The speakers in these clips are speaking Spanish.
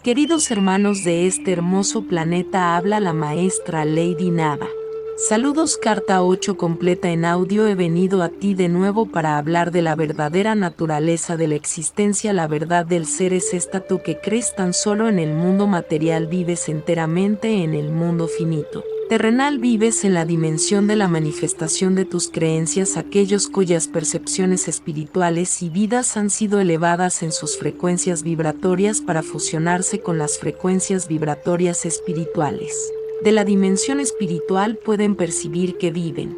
Queridos hermanos de este hermoso planeta, habla la maestra Lady Nada. Saludos, carta 8 completa en audio. He venido a ti de nuevo para hablar de la verdadera naturaleza de la existencia. La verdad del ser es esta: tú que crees tan solo en el mundo material vives enteramente en el mundo finito. Terrenal, vives en la dimensión de la manifestación de tus creencias. Aquellos cuyas percepciones espirituales y vidas han sido elevadas en sus frecuencias vibratorias para fusionarse con las frecuencias vibratorias espirituales de la dimensión espiritual, pueden percibir que viven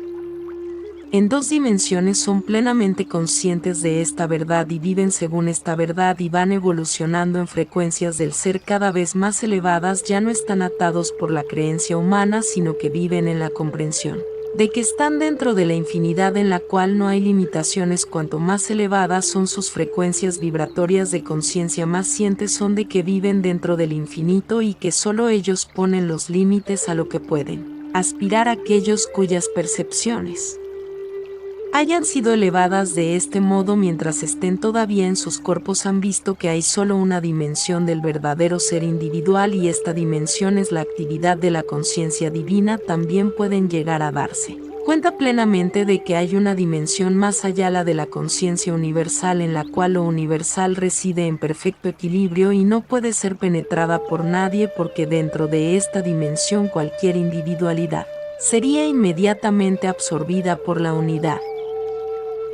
en dos dimensiones, son plenamente conscientes de esta verdad y viven según esta verdad, y van evolucionando en frecuencias del ser cada vez más elevadas. Ya no están atados por la creencia humana, sino que viven en la comprensión de que están dentro de la infinidad en la cual no hay limitaciones. Cuanto más elevadas son sus frecuencias vibratorias de conciencia, más sientes son de que viven dentro del infinito y que solo ellos ponen los límites a lo que pueden aspirar. Aquellos cuyas percepciones hayan sido elevadas de este modo mientras estén todavía en sus cuerpos han visto que hay solo una dimensión del verdadero ser individual, y esta dimensión es la actividad de la conciencia divina. También pueden llegar a darse cuenta plenamente de que hay una dimensión más allá, la de la conciencia universal, en la cual lo universal reside en perfecto equilibrio y no puede ser penetrada por nadie, porque dentro de esta dimensión cualquier individualidad sería inmediatamente absorbida por la unidad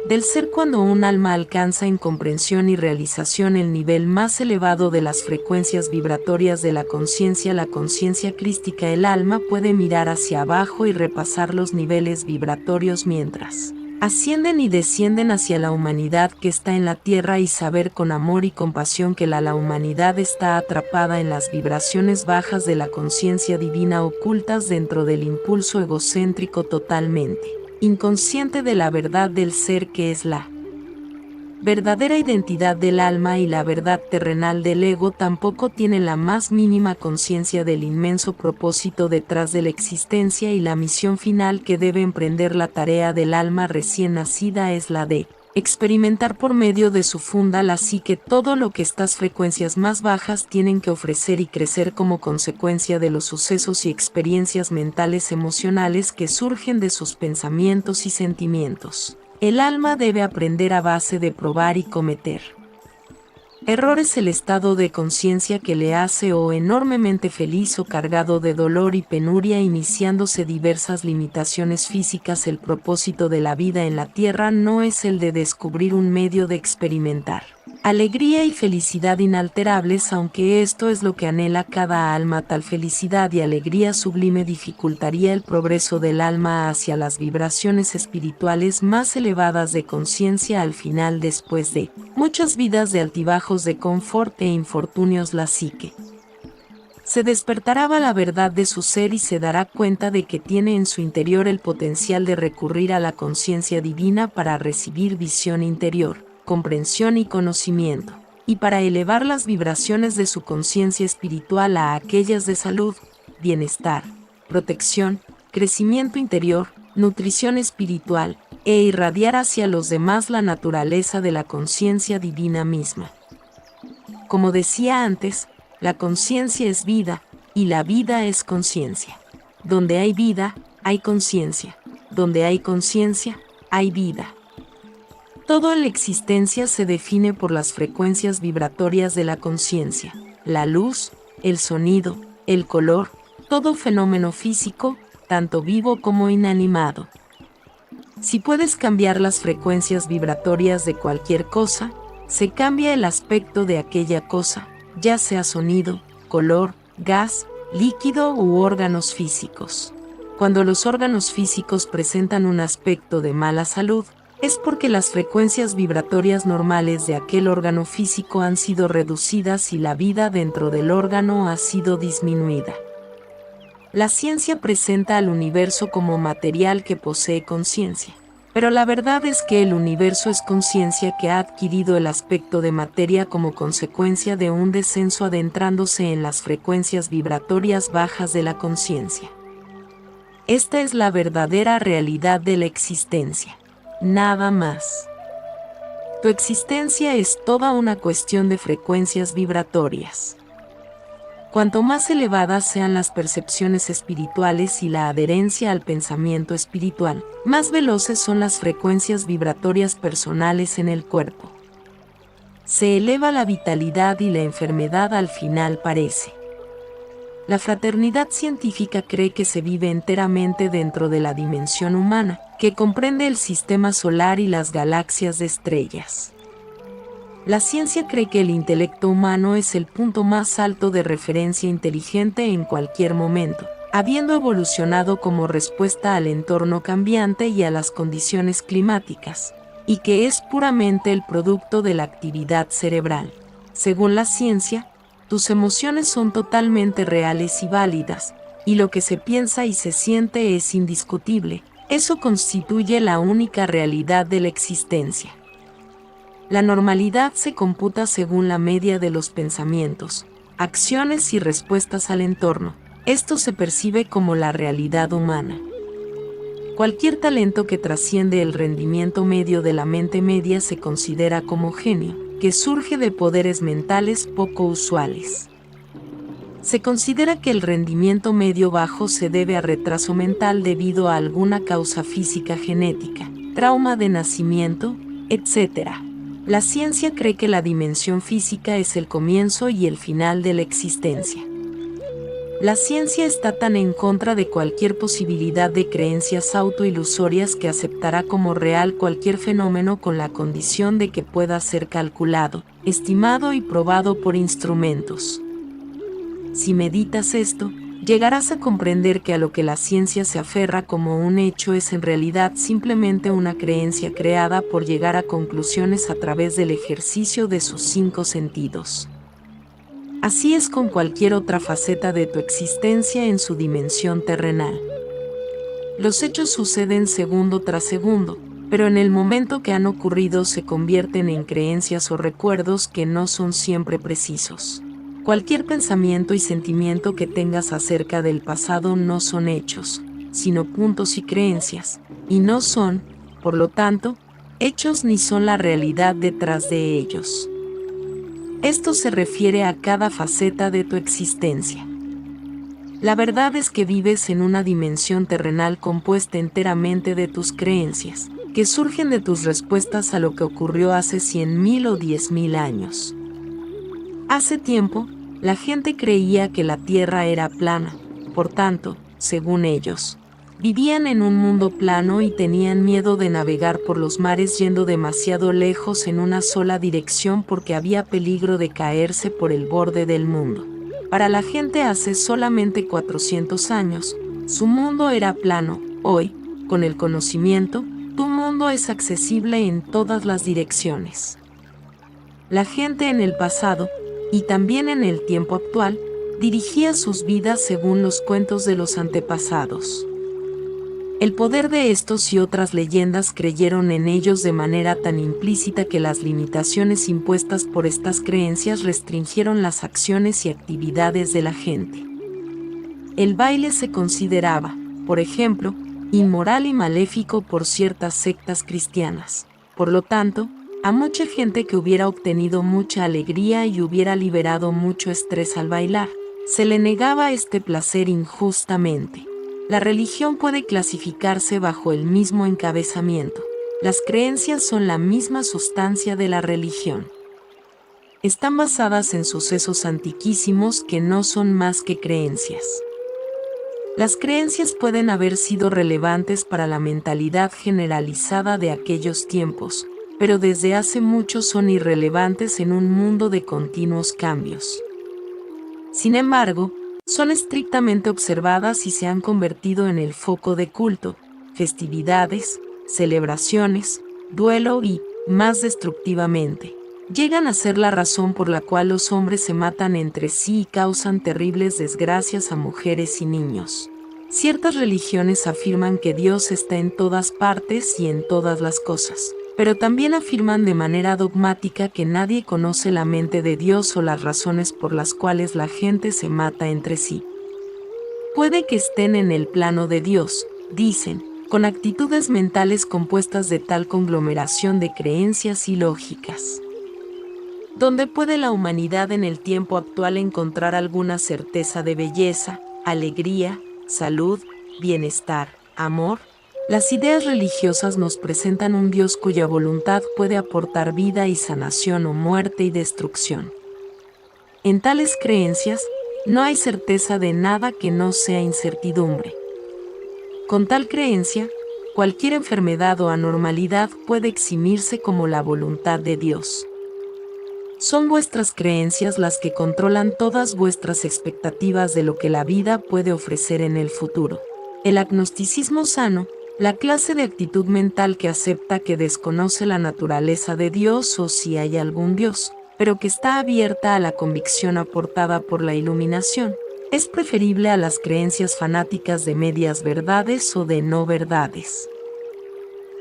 del ser. Cuando un alma alcanza en comprensión y realización el nivel más elevado de las frecuencias vibratorias de la conciencia crística, el alma puede mirar hacia abajo y repasar los niveles vibratorios mientras ascienden y descienden hacia la humanidad que está en la tierra, y saber con amor y compasión que la humanidad está atrapada en las vibraciones bajas de la conciencia divina, ocultas dentro del impulso egocéntrico, totalmente inconsciente de la verdad del ser, que es la verdadera identidad del alma, y la verdad terrenal del ego. Tampoco tiene la más mínima conciencia del inmenso propósito detrás de la existencia y la misión final que debe emprender. La tarea del alma recién nacida es la de experimentar por medio de su funda, la psique, todo lo que estas frecuencias más bajas tienen que ofrecer y crecer como consecuencia de los sucesos y experiencias mentales emocionales que surgen de sus pensamientos y sentimientos. El alma debe aprender a base de probar y cometer errores el estado de conciencia que le hace o enormemente feliz o cargado de dolor y penuria, iniciándose diversas limitaciones físicas. El propósito de la vida en la tierra no es el de descubrir un medio de experimentar alegría y felicidad inalterables, aunque esto es lo que anhela cada alma. Tal felicidad y alegría sublime dificultaría el progreso del alma hacia las vibraciones espirituales más elevadas de conciencia. Al final, después de muchas vidas de altibajos, de confort e infortunios, la psique se despertará a la verdad de su ser y se dará cuenta de que tiene en su interior el potencial de recurrir a la conciencia divina para recibir visión interior, comprensión y conocimiento, y para elevar las vibraciones de su conciencia espiritual a aquellas de salud, bienestar, protección, crecimiento interior, nutrición espiritual, e irradiar hacia los demás la naturaleza de la conciencia divina misma. Como decía antes, la conciencia es vida, y la vida es conciencia. Donde hay vida, hay conciencia. Donde hay conciencia, hay vida. Todo en la existencia se define por las frecuencias vibratorias de la conciencia. La luz, el sonido, el color, todo fenómeno físico, tanto vivo como inanimado. Si puedes cambiar las frecuencias vibratorias de cualquier cosa, se cambia el aspecto de aquella cosa, ya sea sonido, color, gas, líquido u órganos físicos. Cuando los órganos físicos presentan un aspecto de mala salud, es porque las frecuencias vibratorias normales de aquel órgano físico han sido reducidas y la vida dentro del órgano ha sido disminuida. La ciencia presenta al universo como material que posee conciencia, pero la verdad es que el universo es conciencia que ha adquirido el aspecto de materia como consecuencia de un descenso adentrándose en las frecuencias vibratorias bajas de la conciencia. Esta es la verdadera realidad de la existencia. Nada más. Tu existencia es toda una cuestión de frecuencias vibratorias. Cuanto más elevadas sean las percepciones espirituales y la adherencia al pensamiento espiritual, más veloces son las frecuencias vibratorias personales en el cuerpo. Se eleva la vitalidad y la enfermedad al final parece. La fraternidad científica cree que se vive enteramente dentro de la dimensión humana, que comprende el sistema solar y las galaxias de estrellas. La ciencia cree que el intelecto humano es el punto más alto de referencia inteligente en cualquier momento, habiendo evolucionado como respuesta al entorno cambiante y a las condiciones climáticas, y que es puramente el producto de la actividad cerebral. Según la ciencia, tus emociones son totalmente reales y válidas, y lo que se piensa y se siente es indiscutible. Eso constituye la única realidad de la existencia. La normalidad se computa según la media de los pensamientos, acciones y respuestas al entorno. Esto se percibe como la realidad humana. Cualquier talento que trasciende el rendimiento medio de la mente media se considera como genio, que surge de poderes mentales poco usuales. Se considera que el rendimiento medio bajo se debe a retraso mental debido a alguna causa física genética, trauma de nacimiento, etc. La ciencia cree que la dimensión física es el comienzo y el final de la existencia. La ciencia está tan en contra de cualquier posibilidad de creencias autoilusorias que aceptará como real cualquier fenómeno con la condición de que pueda ser calculado, estimado y probado por instrumentos. Si meditas esto, llegarás a comprender que a lo que la ciencia se aferra como un hecho es en realidad simplemente una creencia creada por llegar a conclusiones a través del ejercicio de sus 5 sentidos. Así es con cualquier otra faceta de tu existencia en su dimensión terrenal. Los hechos suceden segundo tras segundo, pero en el momento que han ocurrido se convierten en creencias o recuerdos que no son siempre precisos. Cualquier pensamiento y sentimiento que tengas acerca del pasado no son hechos, sino puntos y creencias, y no son, por lo tanto, hechos ni son la realidad detrás de ellos. Esto se refiere a cada faceta de tu existencia. La verdad es que vives en una dimensión terrenal compuesta enteramente de tus creencias, que surgen de tus respuestas a lo que ocurrió hace 100.000 o 10.000 años. Hace tiempo, la gente creía que la Tierra era plana, por tanto, según ellos, vivían en un mundo plano y tenían miedo de navegar por los mares yendo demasiado lejos en una sola dirección porque había peligro de caerse por el borde del mundo. Para la gente hace solamente 400 años, su mundo era plano. Hoy, con el conocimiento, tu mundo es accesible en todas las direcciones. La gente en el pasado, y también en el tiempo actual, dirigía sus vidas según los cuentos de los antepasados. El poder de estos y otras leyendas creyeron en ellos de manera tan implícita que las limitaciones impuestas por estas creencias restringieron las acciones y actividades de la gente. El baile se consideraba, por ejemplo, inmoral y maléfico por ciertas sectas cristianas. Por lo tanto, a mucha gente que hubiera obtenido mucha alegría y hubiera liberado mucho estrés al bailar, se le negaba este placer injustamente. La religión puede clasificarse bajo el mismo encabezamiento. Las creencias son la misma sustancia de la religión. Están basadas en sucesos antiquísimos que no son más que creencias. Las creencias pueden haber sido relevantes para la mentalidad generalizada de aquellos tiempos, pero desde hace mucho son irrelevantes en un mundo de continuos cambios. Sin embargo, son estrictamente observadas y se han convertido en el foco de culto, festividades, celebraciones, duelo y, más destructivamente, llegan a ser la razón por la cual los hombres se matan entre sí y causan terribles desgracias a mujeres y niños. Ciertas religiones afirman que Dios está en todas partes y en todas las cosas, pero también afirman de manera dogmática que nadie conoce la mente de Dios o las razones por las cuales la gente se mata entre sí. Puede que estén en el plano de Dios, dicen, con actitudes mentales compuestas de tal conglomeración de creencias y lógicas. ¿Dónde puede la humanidad en el tiempo actual encontrar alguna certeza de belleza, alegría, salud, bienestar, amor? Las ideas religiosas nos presentan un Dios cuya voluntad puede aportar vida y sanación o muerte y destrucción. En tales creencias, no hay certeza de nada que no sea incertidumbre. Con tal creencia, cualquier enfermedad o anormalidad puede eximirse como la voluntad de Dios. Son vuestras creencias las que controlan todas vuestras expectativas de lo que la vida puede ofrecer en el futuro. El agnosticismo sano, la clase de actitud mental que acepta que desconoce la naturaleza de Dios o si hay algún Dios, pero que está abierta a la convicción aportada por la iluminación, es preferible a las creencias fanáticas de medias verdades o de no verdades.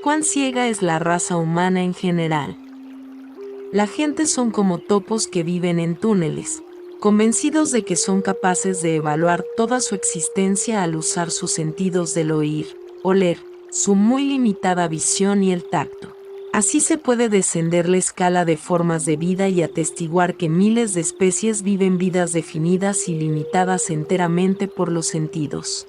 ¿Cuán ciega es la raza humana en general? La gente son como topos que viven en túneles, convencidos de que son capaces de evaluar toda su existencia al usar sus sentidos del oír, oler, su muy limitada visión y el tacto. Así se puede descender la escala de formas de vida y atestiguar que miles de especies viven vidas definidas y limitadas enteramente por los sentidos.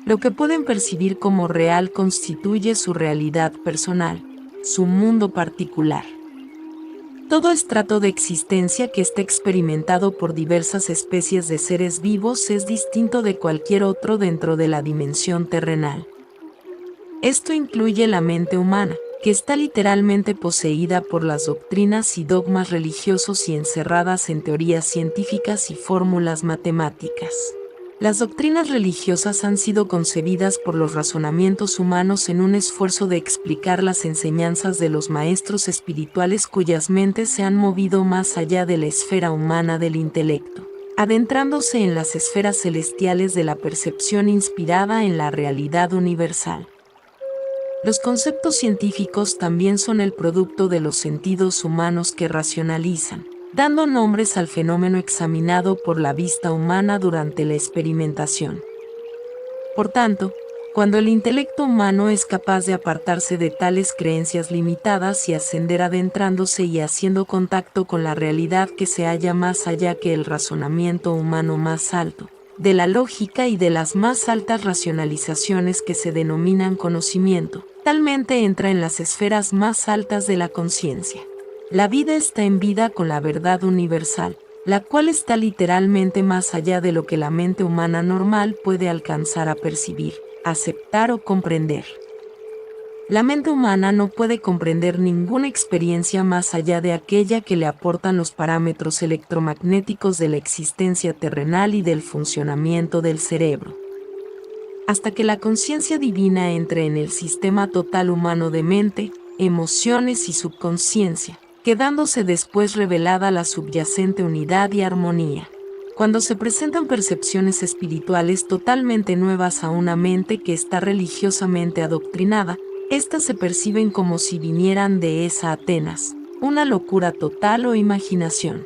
Lo que pueden percibir como real constituye su realidad personal, su mundo particular. Todo estrato de existencia que esté experimentado por diversas especies de seres vivos es distinto de cualquier otro dentro de la dimensión terrenal. Esto incluye la mente humana, que está literalmente poseída por las doctrinas y dogmas religiosos y encerradas en teorías científicas y fórmulas matemáticas. Las doctrinas religiosas han sido concebidas por los razonamientos humanos en un esfuerzo de explicar las enseñanzas de los maestros espirituales cuyas mentes se han movido más allá de la esfera humana del intelecto, adentrándose en las esferas celestiales de la percepción inspirada en la realidad universal. Los conceptos científicos también son el producto de los sentidos humanos que racionalizan, dando nombres al fenómeno examinado por la vista humana durante la experimentación. Por tanto, cuando el intelecto humano es capaz de apartarse de tales creencias limitadas y ascender adentrándose y haciendo contacto con la realidad que se halla más allá que el razonamiento humano más alto, de la lógica y de las más altas racionalizaciones que se denominan conocimiento, talmente entra en las esferas más altas de la conciencia. La vida está en vida con la verdad universal, la cual está literalmente más allá de lo que la mente humana normal puede alcanzar a percibir, aceptar o comprender. La mente humana no puede comprender ninguna experiencia más allá de aquella que le aportan los parámetros electromagnéticos de la existencia terrenal y del funcionamiento del cerebro. Hasta que la conciencia divina entre en el sistema total humano de mente, emociones y subconsciencia, quedándose después revelada la subyacente unidad y armonía. Cuando se presentan percepciones espirituales totalmente nuevas a una mente que está religiosamente adoctrinada, estas se perciben como si vinieran de esa Atenas, una locura total o imaginación.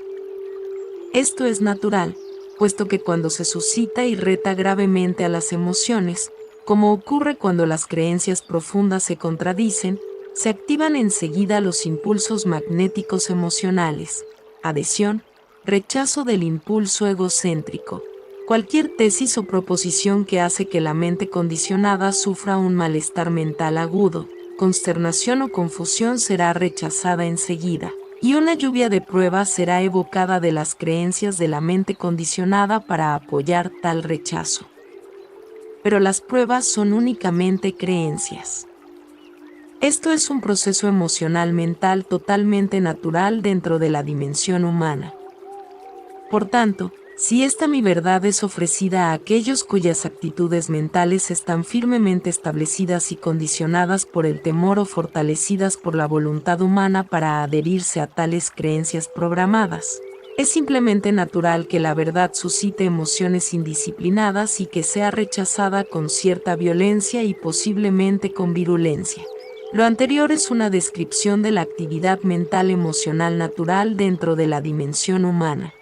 Esto es natural, puesto que cuando se suscita y reta gravemente a las emociones, como ocurre cuando las creencias profundas se contradicen, se activan enseguida los impulsos magnéticos emocionales, adhesión, rechazo del impulso egocéntrico. Cualquier tesis o proposición que hace que la mente condicionada sufra un malestar mental agudo, consternación o confusión será rechazada enseguida, y una lluvia de pruebas será evocada de las creencias de la mente condicionada para apoyar tal rechazo. Pero las pruebas son únicamente creencias. Esto es un proceso emocional mental totalmente natural dentro de la dimensión humana. Por tanto, si esta mi verdad es ofrecida a aquellos cuyas actitudes mentales están firmemente establecidas y condicionadas por el temor o fortalecidas por la voluntad humana para adherirse a tales creencias programadas, es simplemente natural que la verdad suscite emociones indisciplinadas y que sea rechazada con cierta violencia y posiblemente con virulencia. Lo anterior es una descripción de la actividad mental emocional natural dentro de la dimensión humana.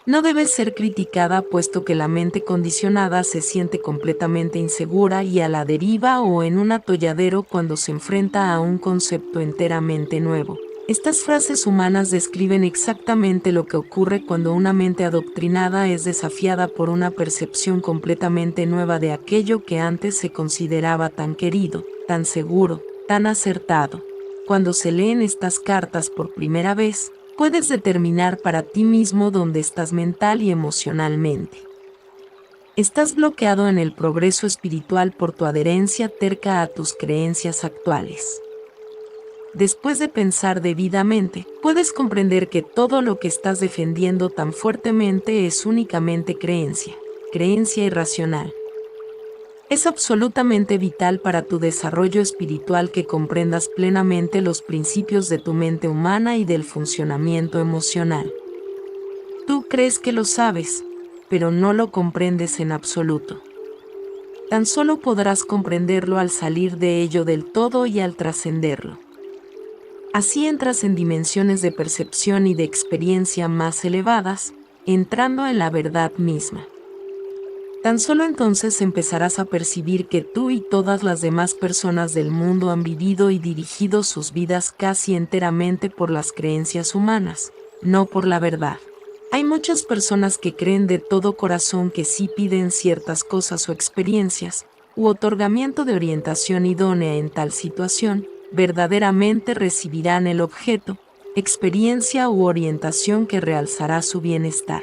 No debe ser criticada puesto que la mente condicionada se siente completamente insegura y a la deriva o en un atolladero cuando se enfrenta a un concepto enteramente nuevo. Estas frases humanas describen exactamente lo que ocurre cuando una mente adoctrinada es desafiada por una percepción completamente nueva de aquello que antes se consideraba tan querido, tan seguro, tan acertado. Cuando se leen estas cartas por primera vez, puedes determinar para ti mismo dónde estás mental y emocionalmente. Estás bloqueado en el progreso espiritual por tu adherencia terca a tus creencias actuales. Después de pensar debidamente, puedes comprender que todo lo que estás defendiendo tan fuertemente es únicamente creencia irracional. Es absolutamente vital para tu desarrollo espiritual que comprendas plenamente los principios de tu mente humana y del funcionamiento emocional. Tú crees que lo sabes, pero no lo comprendes en absoluto. Tan solo podrás comprenderlo al salir de ello del todo y al trascenderlo. Así entras en dimensiones de percepción y de experiencia más elevadas, entrando en la verdad misma. Tan solo entonces empezarás a percibir que tú y todas las demás personas del mundo han vivido y dirigido sus vidas casi enteramente por las creencias humanas, no por la verdad. Hay muchas personas que creen de todo corazón que si piden ciertas cosas o experiencias, u otorgamiento de orientación idónea en tal situación, verdaderamente recibirán el objeto, experiencia u orientación que realzará su bienestar.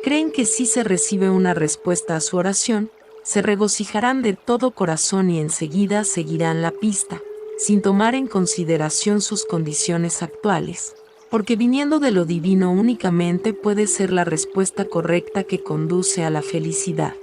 Creen que si se recibe una respuesta a su oración, se regocijarán de todo corazón y enseguida seguirán la pista, sin tomar en consideración sus condiciones actuales, porque viniendo de lo divino únicamente puede ser la respuesta correcta que conduce a la felicidad.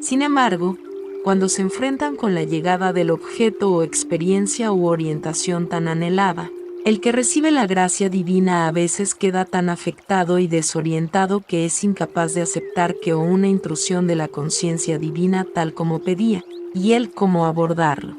Sin embargo, cuando se enfrentan con la llegada del objeto o experiencia u orientación tan anhelada, el que recibe la gracia divina a veces queda tan afectado y desorientado que es incapaz de aceptar que una intrusión de la conciencia divina tal como pedía, y él cómo abordarlo.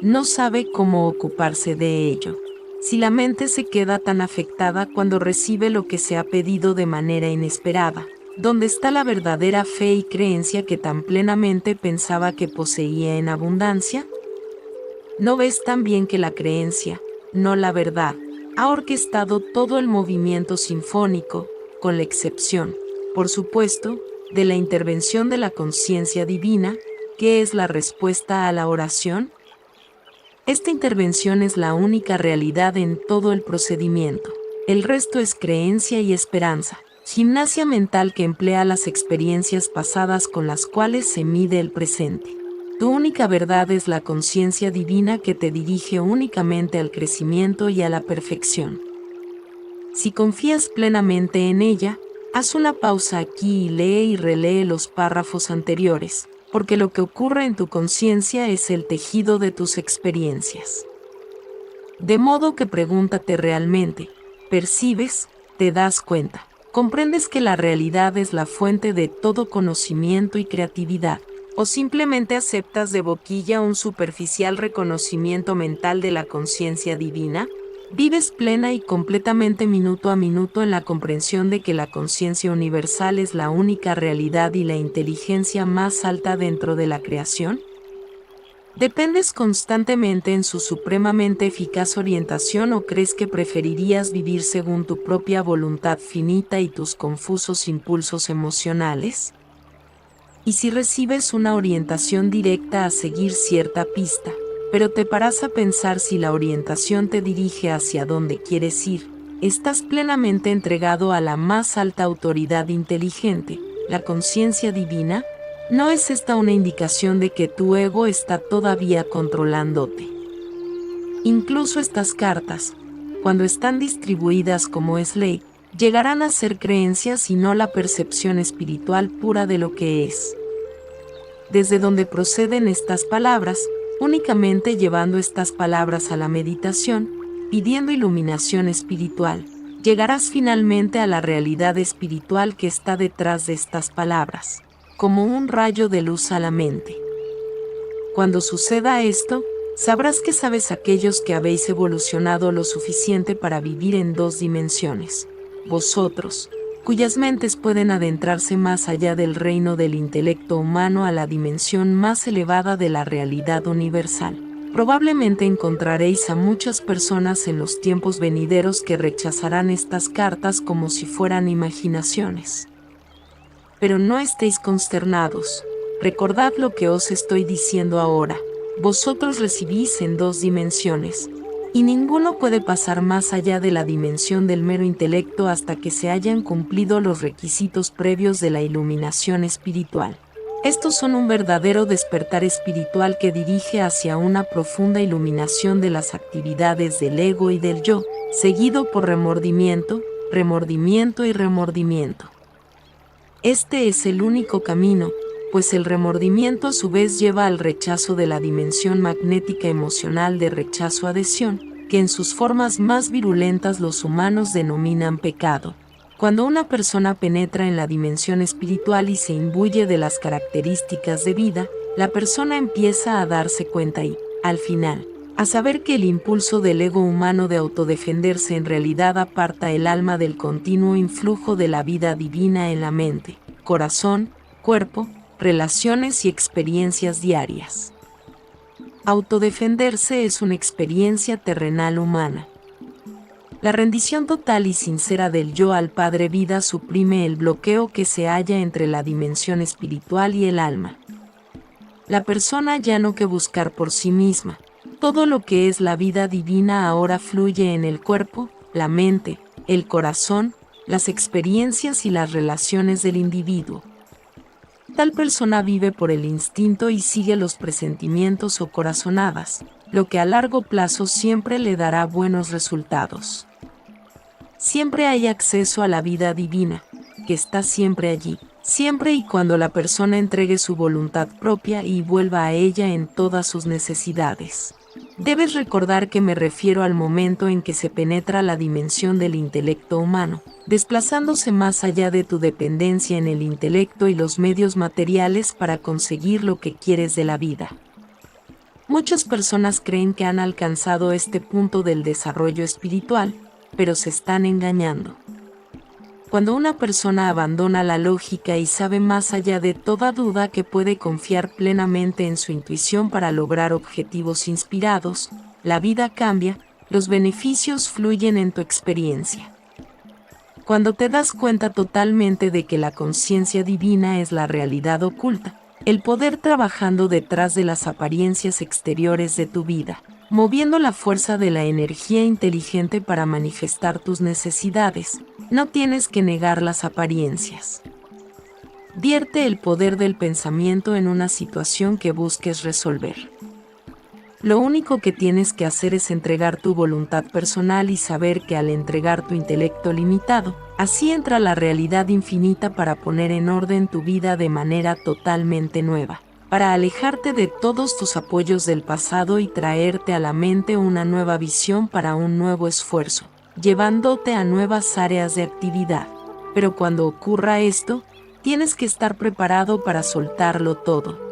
No sabe cómo ocuparse de ello. Si la mente se queda tan afectada cuando recibe lo que se ha pedido de manera inesperada, ¿dónde está la verdadera fe y creencia que tan plenamente pensaba que poseía en abundancia? ¿No ves también que la creencia, no la verdad, ha orquestado todo el movimiento sinfónico, con la excepción, por supuesto, de la intervención de la conciencia divina, que es la respuesta a la oración? Esta intervención es la única realidad en todo el procedimiento. El resto es creencia y esperanza, gimnasia mental que emplea las experiencias pasadas con las cuales se mide el presente. Tu única verdad es la conciencia divina que te dirige únicamente al crecimiento y a la perfección. Si confías plenamente en ella, haz una pausa aquí y lee y relee los párrafos anteriores, porque lo que ocurre en tu conciencia es el tejido de tus experiencias. De modo que pregúntate realmente, ¿percibes? ¿Te das cuenta? ¿Comprendes que la realidad es la fuente de todo conocimiento y creatividad? ¿O simplemente aceptas de boquilla un superficial reconocimiento mental de la conciencia divina? ¿Vives plena y completamente minuto a minuto en la comprensión de que la conciencia universal es la única realidad y la inteligencia más alta dentro de la creación? ¿Dependes constantemente en su supremamente eficaz orientación o crees que preferirías vivir según tu propia voluntad finita y tus confusos impulsos emocionales? Y si recibes una orientación directa a seguir cierta pista, pero te paras a pensar si la orientación te dirige hacia donde quieres ir, estás plenamente entregado a la más alta autoridad inteligente, la conciencia divina. ¿No es esta una indicación de que tu ego está todavía controlándote? Incluso estas cartas, cuando están distribuidas como es ley, llegarán a ser creencias y no la percepción espiritual pura de lo que es. Desde donde proceden estas palabras, únicamente llevando estas palabras a la meditación, pidiendo iluminación espiritual, llegarás finalmente a la realidad espiritual que está detrás de estas palabras, como un rayo de luz a la mente. Cuando suceda esto, sabrás que sabes aquellos que habéis evolucionado lo suficiente para vivir en dos dimensiones, vosotros, cuyas mentes pueden adentrarse más allá del reino del intelecto humano a la dimensión más elevada de la realidad universal. Probablemente encontraréis a muchas personas en los tiempos venideros que rechazarán estas cartas como si fueran imaginaciones. Pero no estéis consternados, recordad lo que os estoy diciendo ahora, vosotros recibís en 2 dimensiones, y ninguno puede pasar más allá de la dimensión del mero intelecto hasta que se hayan cumplido los requisitos previos de la iluminación espiritual. Estos son un verdadero despertar espiritual que dirige hacia una profunda iluminación de las actividades del ego y del yo, seguido por remordimiento, remordimiento y remordimiento. Este es el único camino, pues el remordimiento a su vez lleva al rechazo de la dimensión magnética emocional de rechazo-adhesión, que en sus formas más virulentas los humanos denominan pecado. Cuando una persona penetra en la dimensión espiritual y se imbuye de las características de vida, la persona empieza a darse cuenta y, al final, a saber que el impulso del ego humano de autodefenderse en realidad aparta el alma del continuo influjo de la vida divina en la mente, corazón, cuerpo, relaciones y experiencias diarias. Autodefenderse es una experiencia terrenal humana. La rendición total y sincera del yo al Padre Vida suprime el bloqueo que se halla entre la dimensión espiritual y el alma. La persona ya no que buscar por sí misma. Todo lo que es la vida divina ahora fluye en el cuerpo, la mente, el corazón, las experiencias y las relaciones del individuo. Tal persona vive por el instinto y sigue los presentimientos o corazonadas, lo que a largo plazo siempre le dará buenos resultados. Siempre hay acceso a la vida divina, que está siempre allí, siempre y cuando la persona entregue su voluntad propia y vuelva a ella en todas sus necesidades. Debes recordar que me refiero al momento en que se penetra la dimensión del intelecto humano, desplazándose más allá de tu dependencia en el intelecto y los medios materiales para conseguir lo que quieres de la vida. Muchas personas creen que han alcanzado este punto del desarrollo espiritual, pero se están engañando. Cuando una persona abandona la lógica y sabe más allá de toda duda que puede confiar plenamente en su intuición para lograr objetivos inspirados, la vida cambia, los beneficios fluyen en tu experiencia. Cuando te das cuenta totalmente de que la conciencia divina es la realidad oculta, el poder trabajando detrás de las apariencias exteriores de tu vida, moviendo la fuerza de la energía inteligente para manifestar tus necesidades, no tienes que negar las apariencias. Vierte el poder del pensamiento en una situación que busques resolver. Lo único que tienes que hacer es entregar tu voluntad personal y saber que al entregar tu intelecto limitado, así entra la realidad infinita para poner en orden tu vida de manera totalmente nueva, para alejarte de todos tus apoyos del pasado y traerte a la mente una nueva visión para un nuevo esfuerzo, llevándote a nuevas áreas de actividad. Pero cuando ocurra esto, tienes que estar preparado para soltarlo todo.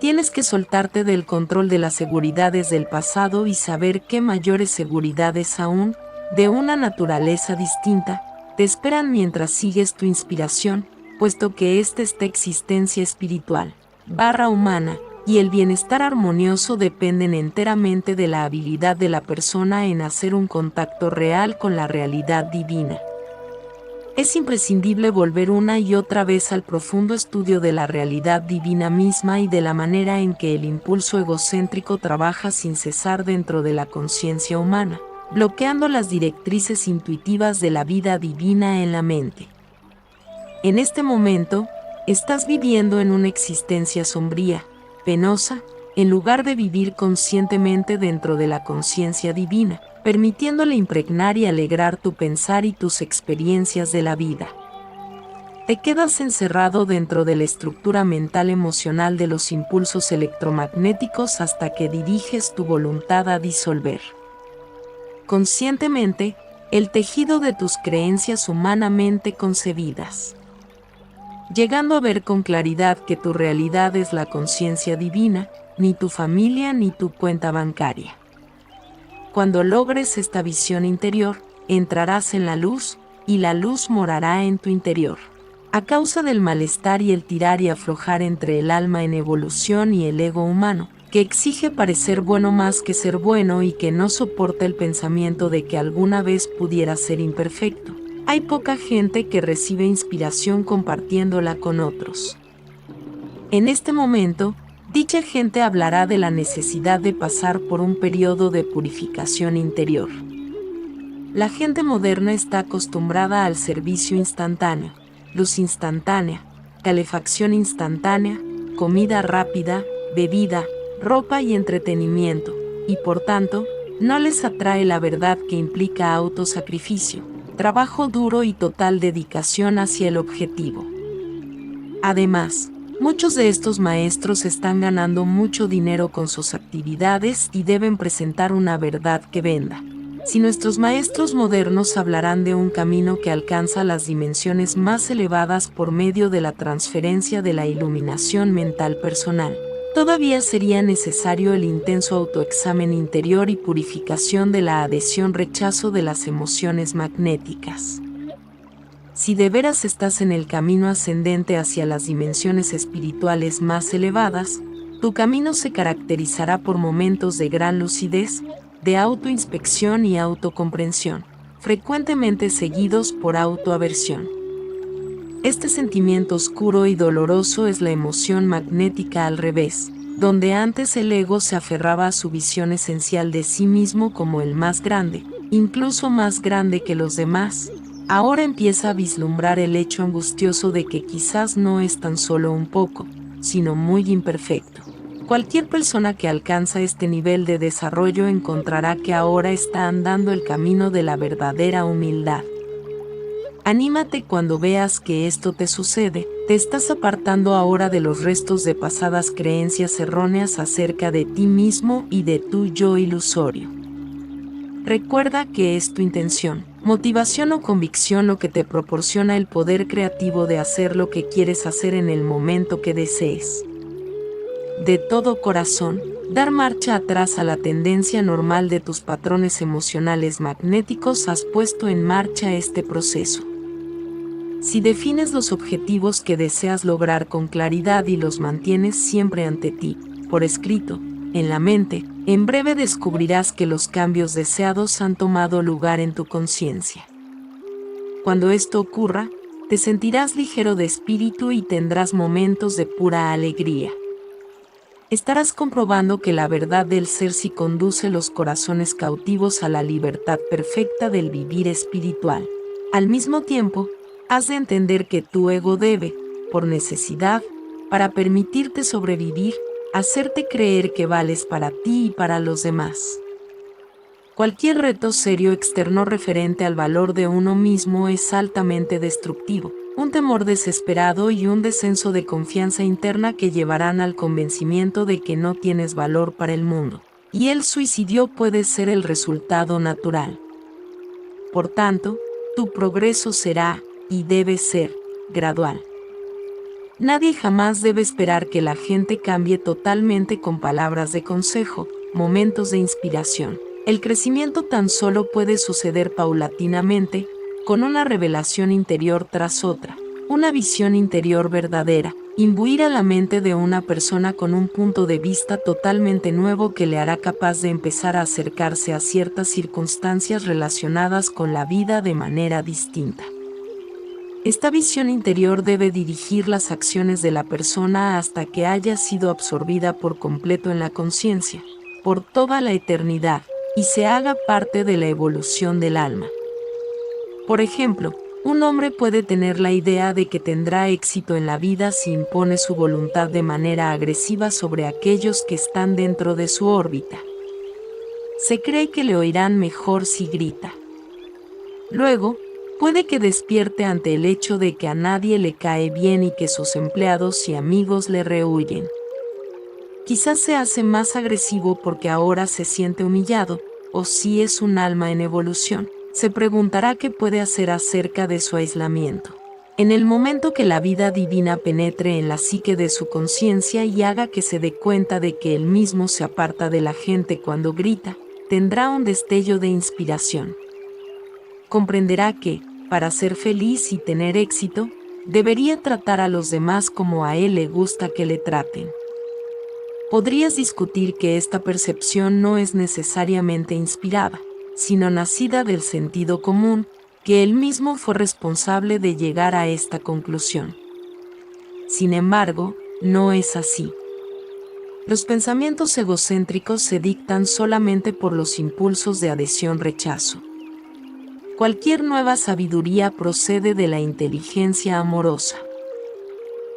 Tienes que soltarte del control de las seguridades del pasado y saber que mayores seguridades aún, de una naturaleza distinta, te esperan mientras sigues tu inspiración, puesto que esta existencia espiritual, humana, y el bienestar armonioso dependen enteramente de la habilidad de la persona en hacer un contacto real con la realidad divina. Es imprescindible volver una y otra vez al profundo estudio de la realidad divina misma y de la manera en que el impulso egocéntrico trabaja sin cesar dentro de la conciencia humana, bloqueando las directrices intuitivas de la vida divina en la mente. En este momento, estás viviendo en una existencia sombría, penosa, en lugar de vivir conscientemente dentro de la conciencia divina, permitiéndole impregnar y alegrar tu pensar y tus experiencias de la vida. Te quedas encerrado dentro de la estructura mental emocional de los impulsos electromagnéticos hasta que diriges tu voluntad a disolver conscientemente el tejido de tus creencias humanamente concebidas, llegando a ver con claridad que tu realidad es la conciencia divina, ni tu familia ni tu cuenta bancaria. Cuando logres esta visión interior, entrarás en la luz, y la luz morará en tu interior. A causa del malestar y el tirar y aflojar entre el alma en evolución y el ego humano, que exige parecer bueno más que ser bueno y que no soporta el pensamiento de que alguna vez pudiera ser imperfecto, hay poca gente que recibe inspiración compartiéndola con otros. En este momento, dicha gente hablará de la necesidad de pasar por un periodo de purificación interior. La gente moderna está acostumbrada al servicio instantáneo, luz instantánea, calefacción instantánea, comida rápida, bebida, ropa y entretenimiento, y por tanto, no les atrae la verdad que implica autosacrificio, trabajo duro y total dedicación hacia el objetivo. Además, muchos de estos maestros están ganando mucho dinero con sus actividades y deben presentar una verdad que venda. Si nuestros maestros modernos hablarán de un camino que alcanza las dimensiones más elevadas por medio de la transferencia de la iluminación mental personal, todavía sería necesario el intenso autoexamen interior y purificación de la adhesión-rechazo de las emociones magnéticas. Si de veras estás en el camino ascendente hacia las dimensiones espirituales más elevadas, tu camino se caracterizará por momentos de gran lucidez, de autoinspección y autocomprensión, frecuentemente seguidos por autoaversión. Este sentimiento oscuro y doloroso es la emoción magnética al revés, donde antes el ego se aferraba a su visión esencial de sí mismo como el más grande, incluso más grande que los demás. Ahora empieza a vislumbrar el hecho angustioso de que quizás no es tan solo un poco, sino muy imperfecto. Cualquier persona que alcanza este nivel de desarrollo encontrará que ahora está andando el camino de la verdadera humildad. Anímate cuando veas que esto te sucede, te estás apartando ahora de los restos de pasadas creencias erróneas acerca de ti mismo y de tu yo ilusorio. Recuerda que es tu intención, motivación o convicción lo que te proporciona el poder creativo de hacer lo que quieres hacer en el momento que desees. De todo corazón, dar marcha atrás a la tendencia normal de tus patrones emocionales magnéticos has puesto en marcha este proceso. Si defines los objetivos que deseas lograr con claridad y los mantienes siempre ante ti, por escrito, en la mente, en breve descubrirás que los cambios deseados han tomado lugar en tu conciencia. Cuando esto ocurra, te sentirás ligero de espíritu y tendrás momentos de pura alegría. Estarás comprobando que la verdad del ser sí conduce los corazones cautivos a la libertad perfecta del vivir espiritual. Al mismo tiempo, has de entender que tu ego debe, por necesidad, para permitirte sobrevivir, hacerte creer que vales para ti y para los demás. Cualquier reto serio externo referente al valor de uno mismo es altamente destructivo. Un temor desesperado y un descenso de confianza interna que llevarán al convencimiento de que no tienes valor para el mundo, y el suicidio puede ser el resultado natural. Por tanto, tu progreso será, y debe ser, gradual. Nadie jamás debe esperar que la gente cambie totalmente con palabras de consejo, momentos de inspiración. El crecimiento tan solo puede suceder paulatinamente, con una revelación interior tras otra, una visión interior verdadera, imbuir a la mente de una persona con un punto de vista totalmente nuevo que le hará capaz de empezar a acercarse a ciertas circunstancias relacionadas con la vida de manera distinta. Esta visión interior debe dirigir las acciones de la persona hasta que haya sido absorbida por completo en la conciencia, por toda la eternidad, y se haga parte de la evolución del alma. Por ejemplo, un hombre puede tener la idea de que tendrá éxito en la vida si impone su voluntad de manera agresiva sobre aquellos que están dentro de su órbita. Se cree que le oirán mejor si grita. Luego, puede que despierte ante el hecho de que a nadie le cae bien y que sus empleados y amigos le rehuyen. Quizás se hace más agresivo porque ahora se siente humillado, o si es un alma en evolución, se preguntará qué puede hacer acerca de su aislamiento. En el momento que la vida divina penetre en la psique de su conciencia y haga que se dé cuenta de que él mismo se aparta de la gente cuando grita, tendrá un destello de inspiración. Comprenderá que, para ser feliz y tener éxito, debería tratar a los demás como a él le gusta que le traten. Podrías discutir que esta percepción no es necesariamente inspirada, sino nacida del sentido común, que él mismo fue responsable de llegar a esta conclusión. Sin embargo, no es así. Los pensamientos egocéntricos se dictan solamente por los impulsos de adhesión-rechazo. Cualquier nueva sabiduría procede de la inteligencia amorosa.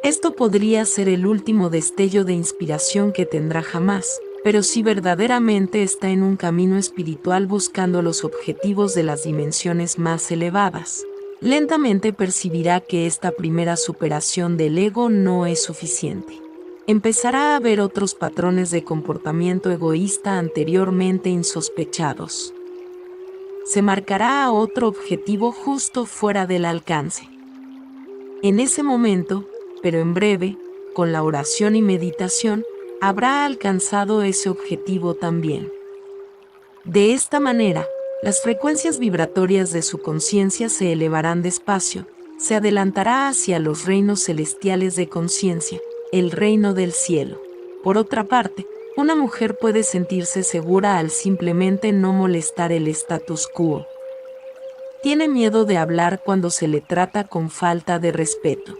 Esto podría ser el último destello de inspiración que tendrá jamás, pero si verdaderamente está en un camino espiritual buscando los objetivos de las dimensiones más elevadas, lentamente percibirá que esta primera superación del ego no es suficiente. Empezará a ver otros patrones de comportamiento egoísta anteriormente insospechados. Se marcará a otro objetivo justo fuera del alcance. En ese momento, pero en breve, con la oración y meditación, habrá alcanzado ese objetivo también. De esta manera, las frecuencias vibratorias de su conciencia se elevarán despacio, se adelantará hacia los reinos celestiales de conciencia, el reino del cielo. Por otra parte, una mujer puede sentirse segura al simplemente no molestar el status quo. Tiene miedo de hablar cuando se le trata con falta de respeto.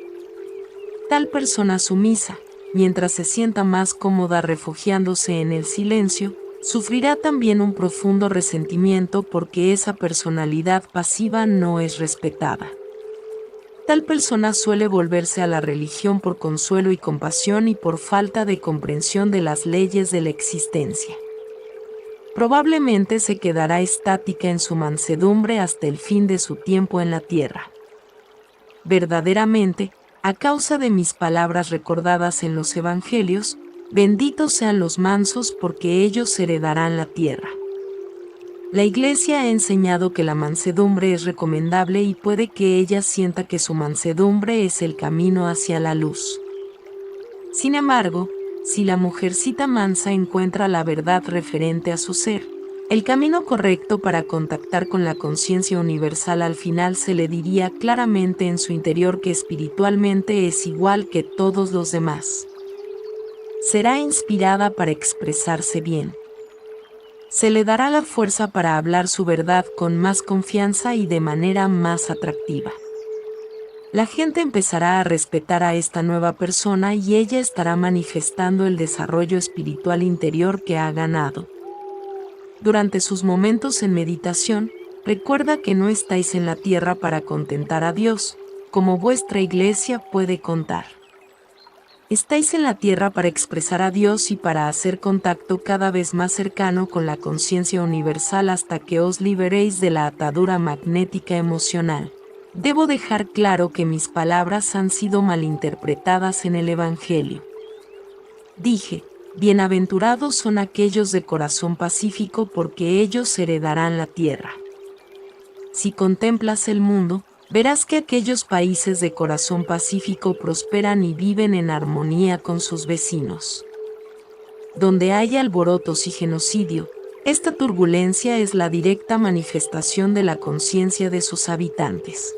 Tal persona sumisa, mientras se sienta más cómoda refugiándose en el silencio, sufrirá también un profundo resentimiento porque esa personalidad pasiva no es respetada. Tal persona suele volverse a la religión por consuelo y compasión y por falta de comprensión de las leyes de la existencia. Probablemente se quedará estática en su mansedumbre hasta el fin de su tiempo en la tierra. Verdaderamente, a causa de mis palabras recordadas en los evangelios, benditos sean los mansos porque ellos heredarán la tierra. La Iglesia ha enseñado que la mansedumbre es recomendable y puede que ella sienta que su mansedumbre es el camino hacia la luz. Sin embargo, si la mujercita mansa encuentra la verdad referente a su ser, el camino correcto para contactar con la conciencia universal, al final se le diría claramente en su interior que espiritualmente es igual que todos los demás. Será inspirada para expresarse bien. Se le dará la fuerza para hablar su verdad con más confianza y de manera más atractiva. La gente empezará a respetar a esta nueva persona y ella estará manifestando el desarrollo espiritual interior que ha ganado. Durante sus momentos en meditación, recuerda que no estáis en la tierra para contentar a Dios, como vuestra iglesia puede contar. Estáis en la tierra para expresar a Dios y para hacer contacto cada vez más cercano con la conciencia universal hasta que os liberéis de la atadura magnética emocional. Debo dejar claro que mis palabras han sido malinterpretadas en el Evangelio. Dije, bienaventurados son aquellos de corazón pacífico porque ellos heredarán la tierra. Si contemplas el mundo, verás que aquellos países de corazón pacífico prosperan y viven en armonía con sus vecinos. Donde haya alborotos y genocidio, esta turbulencia es la directa manifestación de la conciencia de sus habitantes.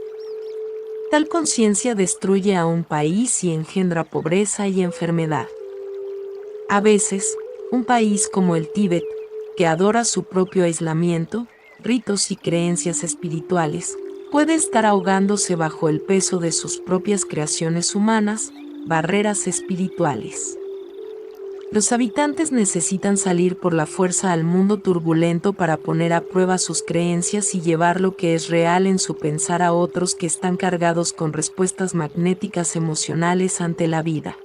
Tal conciencia destruye a un país y engendra pobreza y enfermedad. A veces, un país como el Tíbet, que adora su propio aislamiento, ritos y creencias espirituales, puede estar ahogándose bajo el peso de sus propias creaciones humanas, barreras espirituales. Los habitantes necesitan salir por la fuerza al mundo turbulento para poner a prueba sus creencias y llevar lo que es real en su pensar a otros que están cargados con respuestas magnéticas emocionales ante la vida.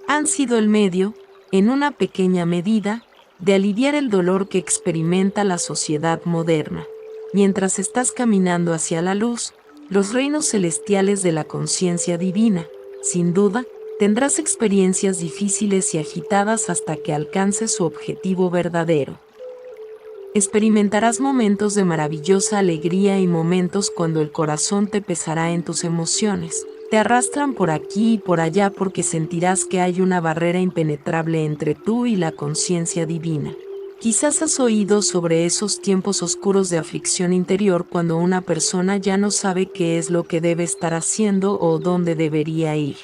Han sido el medio, en una pequeña medida, de aliviar el dolor que experimenta la sociedad moderna. Mientras estás caminando hacia la luz, los reinos celestiales de la conciencia divina, sin duda, tendrás experiencias difíciles y agitadas hasta que alcances su objetivo verdadero. Experimentarás momentos de maravillosa alegría y momentos cuando el corazón te pesará en tus emociones. Te arrastran por aquí y por allá porque sentirás que hay una barrera impenetrable entre tú y la conciencia divina. Quizás has oído sobre esos tiempos oscuros de aflicción interior cuando una persona ya no sabe qué es lo que debe estar haciendo o dónde debería ir.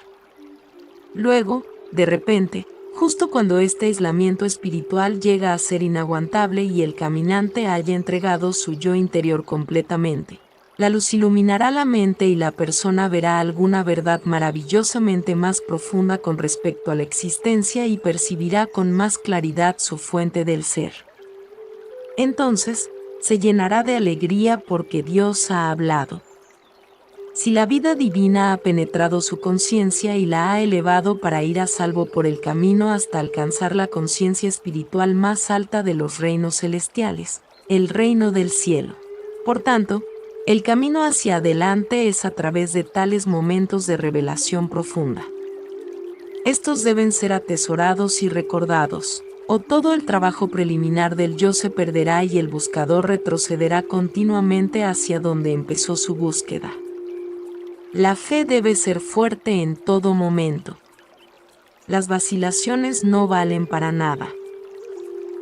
Luego, de repente, justo cuando este aislamiento espiritual llega a ser inaguantable y el caminante haya entregado su yo interior completamente, la luz iluminará la mente y la persona verá alguna verdad maravillosamente más profunda con respecto a la existencia y percibirá con más claridad su fuente del ser. Entonces, se llenará de alegría porque Dios ha hablado. Si la vida divina ha penetrado su conciencia y la ha elevado para ir a salvo por el camino hasta alcanzar la conciencia espiritual más alta de los reinos celestiales, el reino del cielo. Por tanto, el camino hacia adelante es a través de tales momentos de revelación profunda. Estos deben ser atesorados y recordados, o todo el trabajo preliminar del yo se perderá y el buscador retrocederá continuamente hacia donde empezó su búsqueda. La fe debe ser fuerte en todo momento. Las vacilaciones no valen para nada.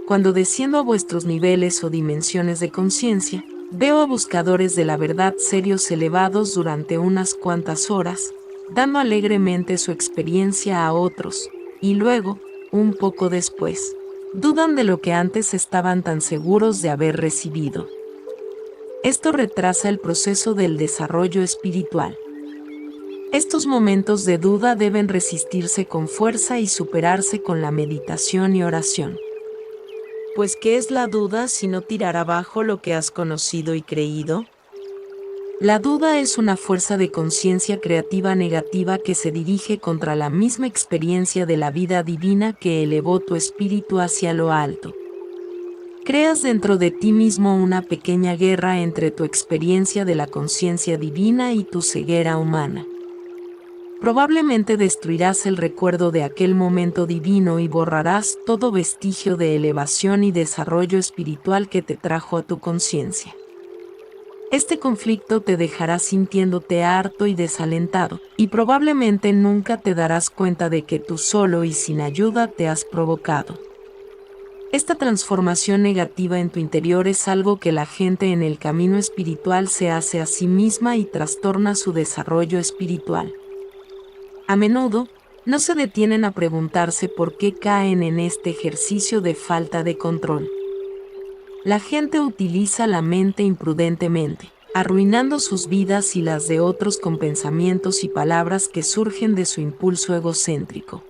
Cuando desciendo a vuestros niveles o dimensiones de conciencia, veo a buscadores de la verdad serios elevados durante unas cuantas horas, dando alegremente su experiencia a otros, y luego, un poco después, dudan de lo que antes estaban tan seguros de haber recibido. Esto retrasa el proceso del desarrollo espiritual. Estos momentos de duda deben resistirse con fuerza y superarse con la meditación y oración. Pues ¿qué es la duda sino tirar abajo lo que has conocido y creído? La duda es una fuerza de conciencia creativa negativa que se dirige contra la misma experiencia de la vida divina que elevó tu espíritu hacia lo alto. Creas dentro de ti mismo una pequeña guerra entre tu experiencia de la conciencia divina y tu ceguera humana. Probablemente destruirás el recuerdo de aquel momento divino y borrarás todo vestigio de elevación y desarrollo espiritual que te trajo a tu conciencia. Este conflicto te dejará sintiéndote harto y desalentado, y probablemente nunca te darás cuenta de que tú solo y sin ayuda te has provocado. Esta transformación negativa en tu interior es algo que la gente en el camino espiritual se hace a sí misma y trastorna su desarrollo espiritual. A menudo, no se detienen a preguntarse por qué caen en este ejercicio de falta de control. La gente utiliza la mente imprudentemente, arruinando sus vidas y las de otros con pensamientos y palabras que surgen de su impulso egocéntrico.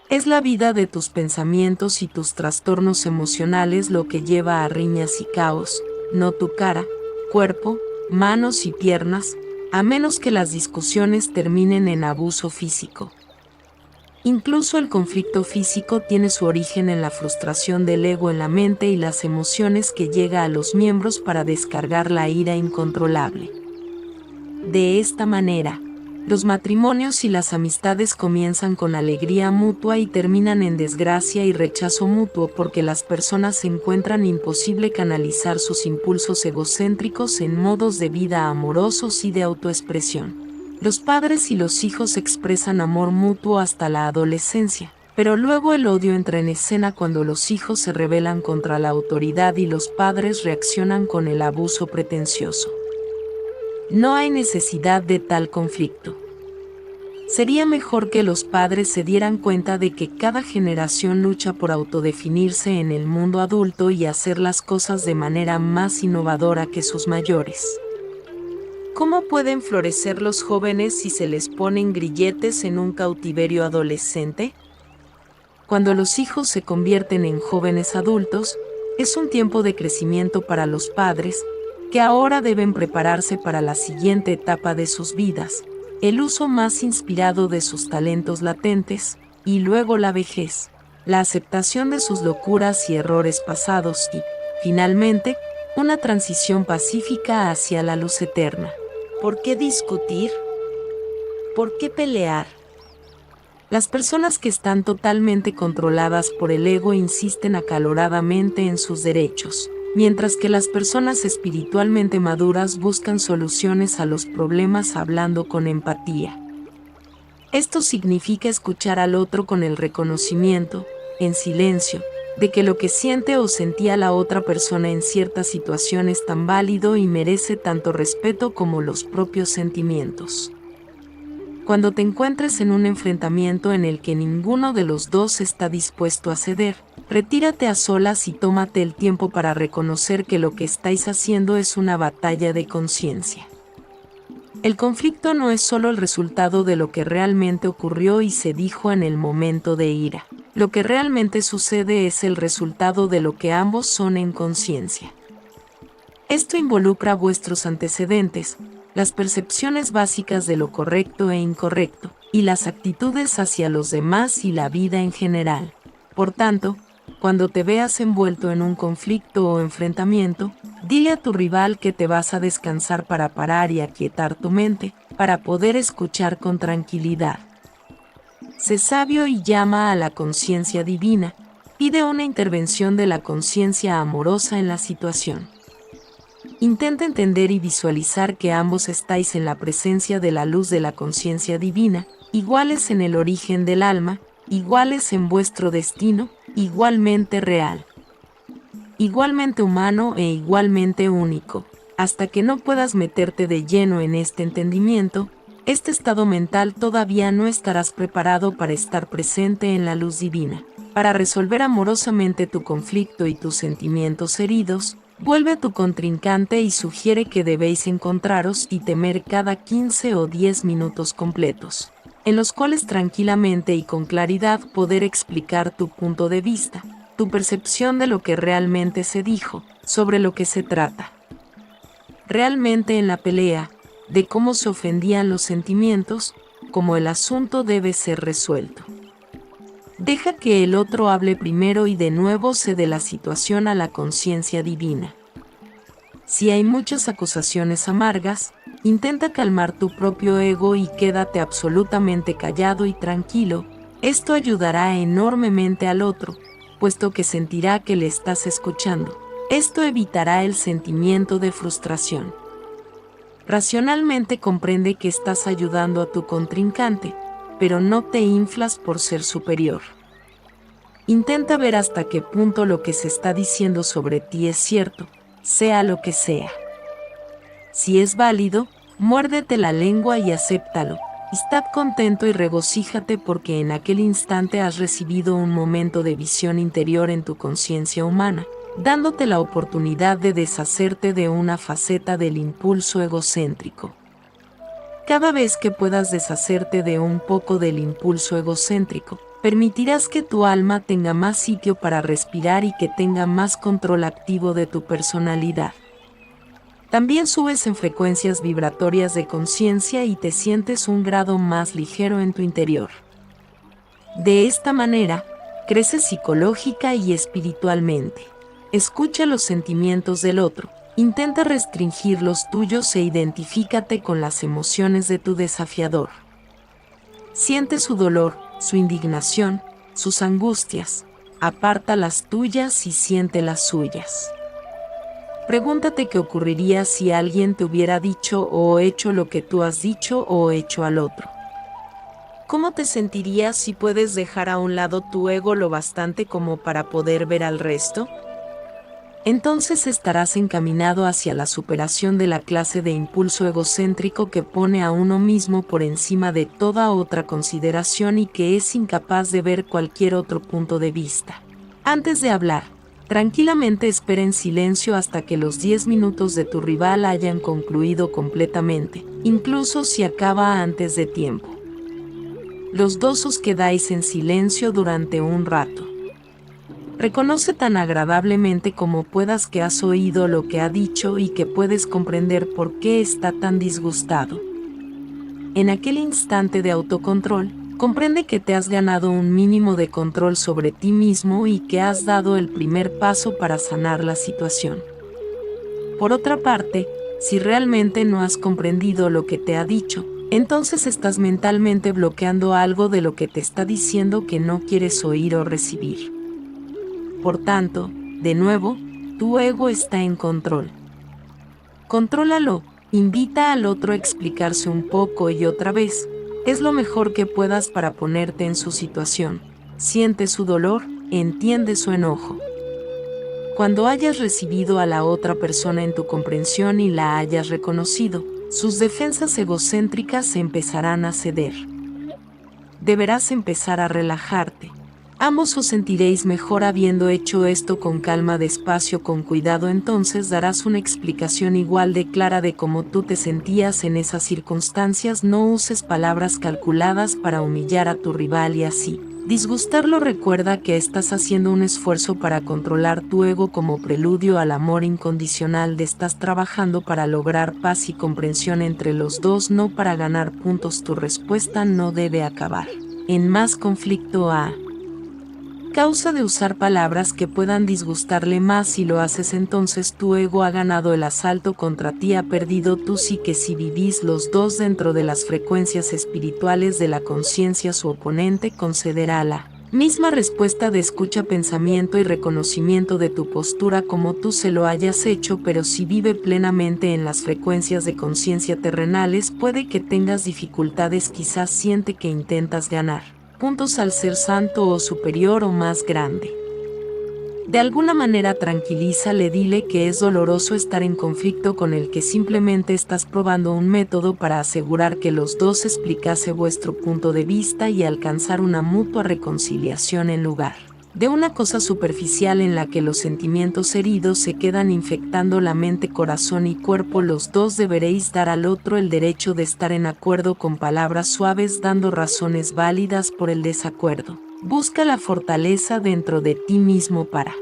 Es la vida de tus pensamientos y tus trastornos emocionales lo que lleva a riñas y caos, no tu cara, cuerpo, manos y piernas, a menos que las discusiones terminen en abuso físico. Incluso el conflicto físico tiene su origen en la frustración del ego en la mente y las emociones que llega a los miembros para descargar la ira incontrolable. De esta manera, los matrimonios y las amistades comienzan con alegría mutua y terminan en desgracia y rechazo mutuo porque las personas encuentran imposible canalizar sus impulsos egocéntricos en modos de vida amorosos y de autoexpresión. Los padres y los hijos expresan amor mutuo hasta la adolescencia, pero luego el odio entra en escena cuando los hijos se rebelan contra la autoridad y los padres reaccionan con el abuso pretencioso. No hay necesidad de tal conflicto. Sería mejor que los padres se dieran cuenta de que cada generación lucha por autodefinirse en el mundo adulto y hacer las cosas de manera más innovadora que sus mayores. ¿Cómo pueden florecer los jóvenes si se les ponen grilletes en un cautiverio adolescente? Cuando los hijos se convierten en jóvenes adultos, es un tiempo de crecimiento para los padres, que ahora deben prepararse para la siguiente etapa de sus vidas, el uso más inspirado de sus talentos latentes, y luego la vejez, la aceptación de sus locuras y errores pasados y, finalmente, una transición pacífica hacia la luz eterna. ¿Por qué discutir? ¿Por qué pelear? Las personas que están totalmente controladas por el ego insisten acaloradamente en sus derechos, mientras que las personas espiritualmente maduras buscan soluciones a los problemas hablando con empatía. Esto significa escuchar al otro con el reconocimiento, en silencio, de que lo que siente o sentía la otra persona en cierta situación es tan válido y merece tanto respeto como los propios sentimientos. Cuando te encuentres en un enfrentamiento en el que ninguno de los dos está dispuesto a ceder, retírate a solas y tómate el tiempo para reconocer que lo que estáis haciendo es una batalla de conciencia. El conflicto no es solo el resultado de lo que realmente ocurrió y se dijo en el momento de ira. Lo que realmente sucede es el resultado de lo que ambos son en conciencia. Esto involucra vuestros antecedentes, las percepciones básicas de lo correcto e incorrecto, y las actitudes hacia los demás y la vida en general. Por tanto, cuando te veas envuelto en un conflicto o enfrentamiento, dile a tu rival que te vas a descansar para parar y aquietar tu mente, para poder escuchar con tranquilidad. Sé sabio y llama a la conciencia divina, pide una intervención de la conciencia amorosa en la situación. Intenta entender y visualizar que ambos estáis en la presencia de la luz de la conciencia divina, iguales en el origen del alma, iguales en vuestro destino, igualmente real, igualmente humano e igualmente único. Hasta que no puedas meterte de lleno en este entendimiento, este estado mental todavía no estarás preparado para estar presente en la luz divina. Para resolver amorosamente tu conflicto y tus sentimientos heridos, vuelve a tu contrincante y sugiere que debéis encontraros y temer cada 15 o 10 minutos completos, en los cuales tranquilamente y con claridad poder explicar tu punto de vista, tu percepción de lo que realmente se dijo, sobre lo que se trata. Realmente en la pelea, de cómo se ofendían los sentimientos, cómo el asunto debe ser resuelto. Deja que el otro hable primero y de nuevo cede la situación a la conciencia divina. Si hay muchas acusaciones amargas, intenta calmar tu propio ego y quédate absolutamente callado y tranquilo. Esto ayudará enormemente al otro, puesto que sentirá que le estás escuchando. Esto evitará el sentimiento de frustración. Racionalmente comprende que estás ayudando a tu contrincante, pero no te inflas por ser superior. Intenta ver hasta qué punto lo que se está diciendo sobre ti es cierto, sea lo que sea. Si es válido, muérdete la lengua y acéptalo. Estad contento y regocíjate porque en aquel instante has recibido un momento de visión interior en tu conciencia humana, dándote la oportunidad de deshacerte de una faceta del impulso egocéntrico. Cada vez que puedas deshacerte de un poco del impulso egocéntrico, permitirás que tu alma tenga más sitio para respirar y que tenga más control activo de tu personalidad. También subes en frecuencias vibratorias de conciencia y te sientes un grado más ligero en tu interior. De esta manera, creces psicológica y espiritualmente. Escucha los sentimientos del otro, intenta restringir los tuyos e identifícate con las emociones de tu desafiador. Siente su dolor, su indignación, sus angustias, aparta las tuyas y siente las suyas. Pregúntate qué ocurriría si alguien te hubiera dicho o hecho lo que tú has dicho o hecho al otro. ¿Cómo te sentirías si puedes dejar a un lado tu ego lo bastante como para poder ver al resto? Entonces estarás encaminado hacia la superación de la clase de impulso egocéntrico que pone a uno mismo por encima de toda otra consideración y que es incapaz de ver cualquier otro punto de vista. Antes de hablar, tranquilamente espera en silencio hasta que los 10 minutos de tu rival hayan concluido completamente, incluso si acaba antes de tiempo. Los dos os quedáis en silencio durante un rato. Reconoce tan agradablemente como puedas que has oído lo que ha dicho y que puedes comprender por qué está tan disgustado. En aquel instante de autocontrol, comprende que te has ganado un mínimo de control sobre ti mismo y que has dado el primer paso para sanar la situación. Por otra parte, si realmente no has comprendido lo que te ha dicho, entonces estás mentalmente bloqueando algo de lo que te está diciendo que no quieres oír o recibir. Por tanto, de nuevo, tu ego está en control. Contrólalo, invita al otro a explicarse un poco y otra vez. Es lo mejor que puedas para ponerte en su situación. Siente su dolor, entiende su enojo. Cuando hayas recibido a la otra persona en tu comprensión y la hayas reconocido, sus defensas egocéntricas se empezarán a ceder. Deberás empezar a relajarte. Ambos os sentiréis mejor habiendo hecho esto con calma, despacio, con cuidado. Entonces darás una explicación igual de clara de cómo tú te sentías en esas circunstancias. No uses palabras calculadas para humillar a tu rival y así disgustarlo. Recuerda que estás haciendo un esfuerzo para controlar tu ego como preludio al amor incondicional. Estás trabajando para lograr paz y comprensión entre los dos, no para ganar puntos. Tu respuesta no debe acabar en más conflicto a causa de usar palabras que puedan disgustarle más. Si lo haces, entonces tu ego ha ganado el asalto contra ti, ha perdido tu psique. Si vivís los dos dentro de las frecuencias espirituales de la conciencia, su oponente concederá la misma respuesta de escucha, pensamiento y reconocimiento de tu postura como tú se lo hayas hecho. Pero si vive plenamente en las frecuencias de conciencia terrenales, puede que tengas dificultades. Quizás siente que intentas ganar puntos al ser santo o superior o más grande. De alguna manera tranquilízale, dile que es doloroso estar en conflicto con él, que simplemente estás probando un método para asegurar que los dos explicase vuestro punto de vista y alcanzar una mutua reconciliación en lugar de una cosa superficial en la que los sentimientos heridos se quedan infectando la mente, corazón y cuerpo. Los dos deberéis dar al otro el derecho de estar en acuerdo con palabras suaves, dando razones válidas por el desacuerdo. Busca la fortaleza dentro de ti mismo para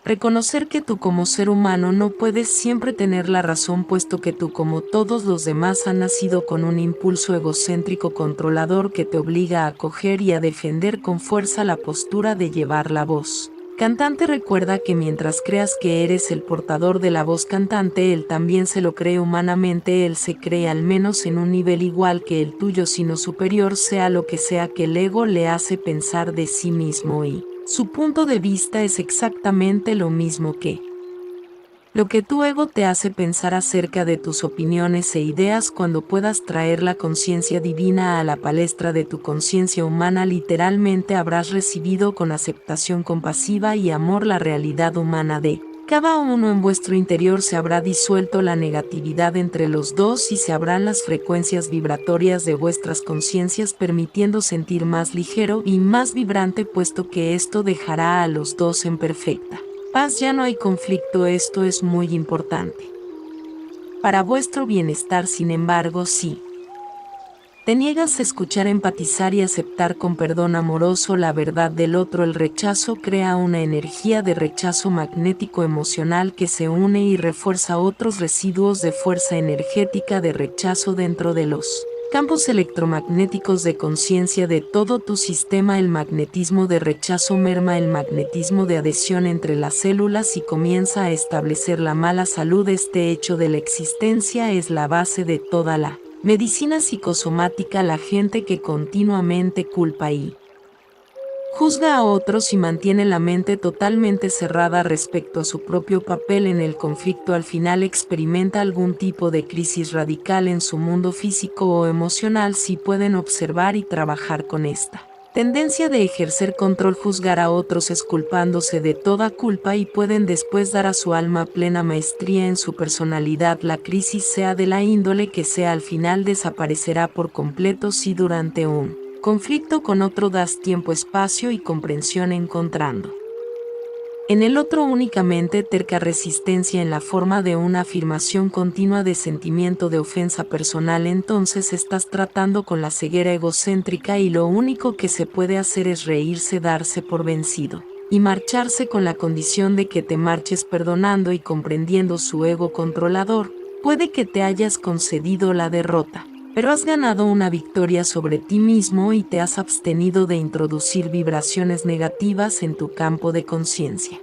reconocer que tú como ser humano no puedes siempre tener la razón, puesto que tú, como todos los demás, has nacido con un impulso egocéntrico controlador que te obliga a acoger y a defender con fuerza la postura de llevar la voz cantante. Recuerda que mientras creas que eres el portador de la voz cantante, él también se lo cree humanamente. Él se cree al menos en un nivel igual que el tuyo, sino superior, sea lo que sea que el ego le hace pensar de sí mismo, y su punto de vista es exactamente lo mismo que lo que tu ego te hace pensar acerca de tus opiniones e ideas. Cuando puedas traer la conciencia divina a la palestra de tu conciencia humana, literalmente habrás recibido con aceptación compasiva y amor la realidad humana de cada uno. En vuestro interior se habrá disuelto la negatividad entre los dos y se abran las frecuencias vibratorias de vuestras conciencias, permitiendo sentir más ligero y más vibrante, puesto que esto dejará a los dos en perfecta paz. Ya no hay conflicto. Esto es muy importante para vuestro bienestar. Sin embargo, si te niegas a escuchar, empatizar y aceptar con perdón amoroso la verdad del otro, el rechazo crea una energía de rechazo magnético emocional que se une y refuerza otros residuos de fuerza energética de rechazo dentro de los campos electromagnéticos de conciencia de todo tu sistema. El magnetismo de rechazo merma el magnetismo de adhesión entre las células y comienza a establecer la mala salud. Este hecho de la existencia es la base de toda la medicina psicosomática. La gente que continuamente culpa y juzga a otros y mantiene la mente totalmente cerrada respecto a su propio papel en el conflicto, al final experimenta algún tipo de crisis radical en su mundo físico o emocional. Si pueden observar y trabajar con esta tendencia de ejercer control, juzgar a otros esculpándose de toda culpa, y pueden después dar a su alma plena maestría en su personalidad. La crisis, sea de la índole que sea, al final desaparecerá por completo si durante un conflicto con otro das tiempo, espacio y comprensión, encontrando en el otro únicamente terca resistencia en la forma de una afirmación continua de sentimiento de ofensa personal. Entonces estás tratando con la ceguera egocéntrica y lo único que se puede hacer es reírse, darse por vencido y marcharse, con la condición de que te marches perdonando y comprendiendo su ego controlador. Puede que te hayas concedido la derrota, pero has ganado una victoria sobre ti mismo y te has abstenido de introducir vibraciones negativas en tu campo de conciencia.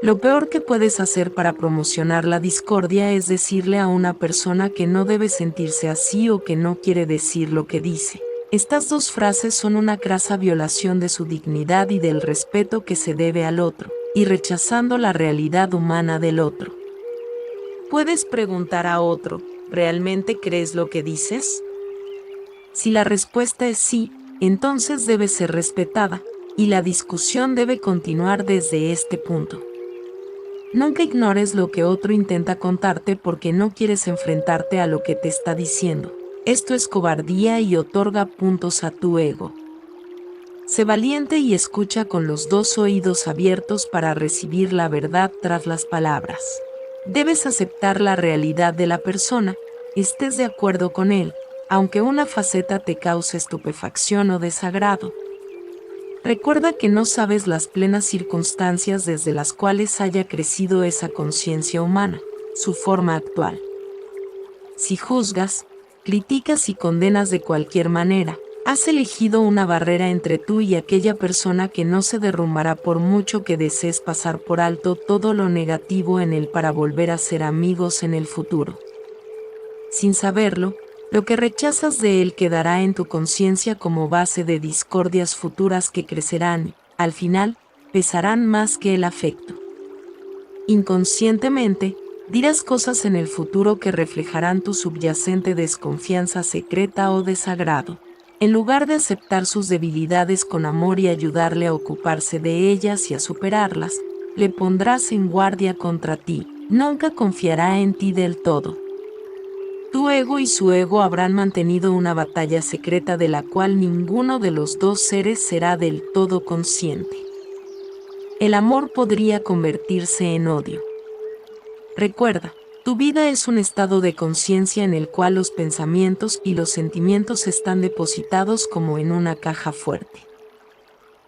Lo peor que puedes hacer para promocionar la discordia es decirle a una persona que no debe sentirse así o que no quiere decir lo que dice. Estas dos frases son una crasa violación de su dignidad y del respeto que se debe al otro, y rechazando la realidad humana del otro. Puedes preguntar a otro: ¿realmente crees lo que dices? Si la respuesta es sí, entonces debe ser respetada. y la discusión debe continuar desde este punto. Nunca ignores lo que otro intenta contarte porque no quieres enfrentarte a lo que te está diciendo. Esto es cobardía y otorga puntos a tu ego. Sé valiente y escucha con los dos oídos abiertos para recibir la verdad tras las palabras. Debes aceptar la realidad de la persona, estés de acuerdo con él, aunque una faceta te cause estupefacción o desagrado. Recuerda que no sabes las plenas circunstancias desde las cuales haya crecido esa conciencia humana, su forma actual. Si juzgas, criticas y condenas de cualquier manera, has elegido una barrera entre tú y aquella persona que no se derrumbará por mucho que desees pasar por alto todo lo negativo en él para volver a ser amigos en el futuro. Sin saberlo, lo que rechazas de él quedará en tu conciencia como base de discordias futuras que crecerán, al final, pesarán más que el afecto. Inconscientemente, dirás cosas en el futuro que reflejarán tu subyacente desconfianza secreta o desagrado. En lugar de aceptar sus debilidades con amor y ayudarle a ocuparse de ellas y a superarlas, le pondrás en guardia contra ti. Nunca confiará en ti del todo. Tu ego y su ego habrán mantenido una batalla secreta de la cual ninguno de los dos seres será del todo consciente. El amor podría convertirse en odio. Recuerda, tu vida es un estado de conciencia en el cual los pensamientos y los sentimientos están depositados como en una caja fuerte.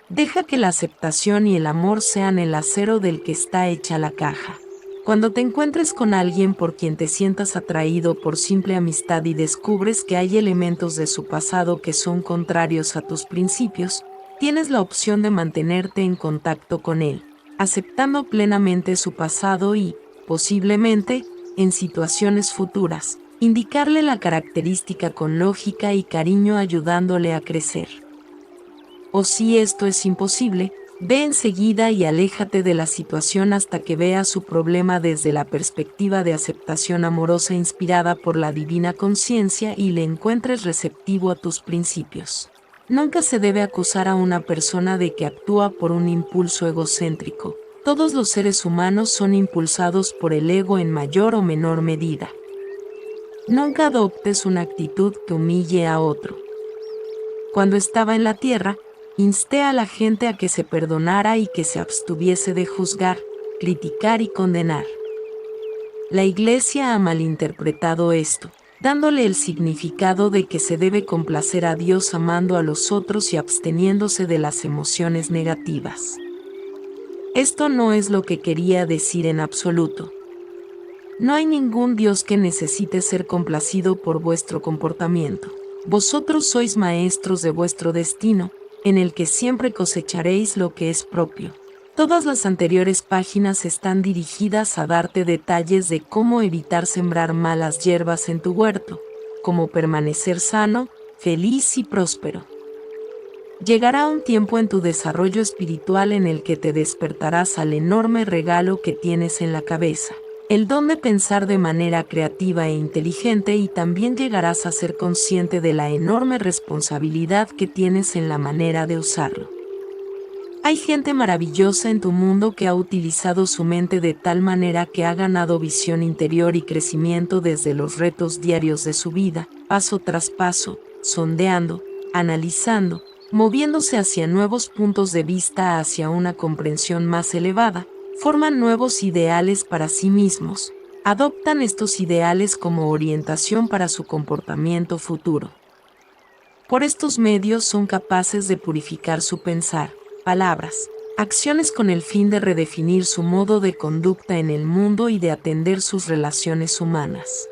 Deja que la aceptación y el amor sean el acero del que está hecha la caja. Cuando te encuentres con alguien por quien te sientas atraído por simple amistad y descubres que hay elementos de su pasado que son contrarios a tus principios, tienes la opción de mantenerte en contacto con él, aceptando plenamente su pasado y, posiblemente, en situaciones futuras, indicarle la característica con lógica y cariño ayudándole a crecer. O si esto es imposible, ve enseguida y aléjate de la situación hasta que veas su problema desde la perspectiva de aceptación amorosa inspirada por la divina conciencia y le encuentres receptivo a tus principios. Nunca se debe acusar a una persona de que actúa por un impulso egocéntrico. Todos los seres humanos son impulsados por el ego en mayor o menor medida. Nunca adoptes una actitud que humille a otro. Cuando estaba en la tierra, insté a la gente a que se perdonara y que se abstuviese de juzgar, criticar y condenar. La Iglesia ha malinterpretado esto, dándole el significado de que se debe complacer a Dios amando a los otros y absteniéndose de las emociones negativas. Esto no es lo que quería decir en absoluto. No hay ningún Dios que necesite ser complacido por vuestro comportamiento. Vosotros sois maestros de vuestro destino, en el que siempre cosecharéis lo que es propio. Todas las anteriores páginas están dirigidas a darte detalles de cómo evitar sembrar malas hierbas en tu huerto, cómo permanecer sano, feliz y próspero. Llegará un tiempo en tu desarrollo espiritual en el que te despertarás al enorme regalo que tienes en la cabeza, el don de pensar de manera creativa e inteligente, y también llegarás a ser consciente de la enorme responsabilidad que tienes en la manera de usarlo. Hay gente maravillosa en tu mundo que ha utilizado su mente de tal manera que ha ganado visión interior y crecimiento desde los retos diarios de su vida, paso tras paso, sondeando, analizando, moviéndose hacia nuevos puntos de vista, hacia una comprensión más elevada. Forman nuevos ideales para sí mismos, adoptan estos ideales como orientación para su comportamiento futuro. Por estos medios son capaces de purificar su pensar, palabras, acciones con el fin de redefinir su modo de conducta en el mundo y de atender sus relaciones humanas.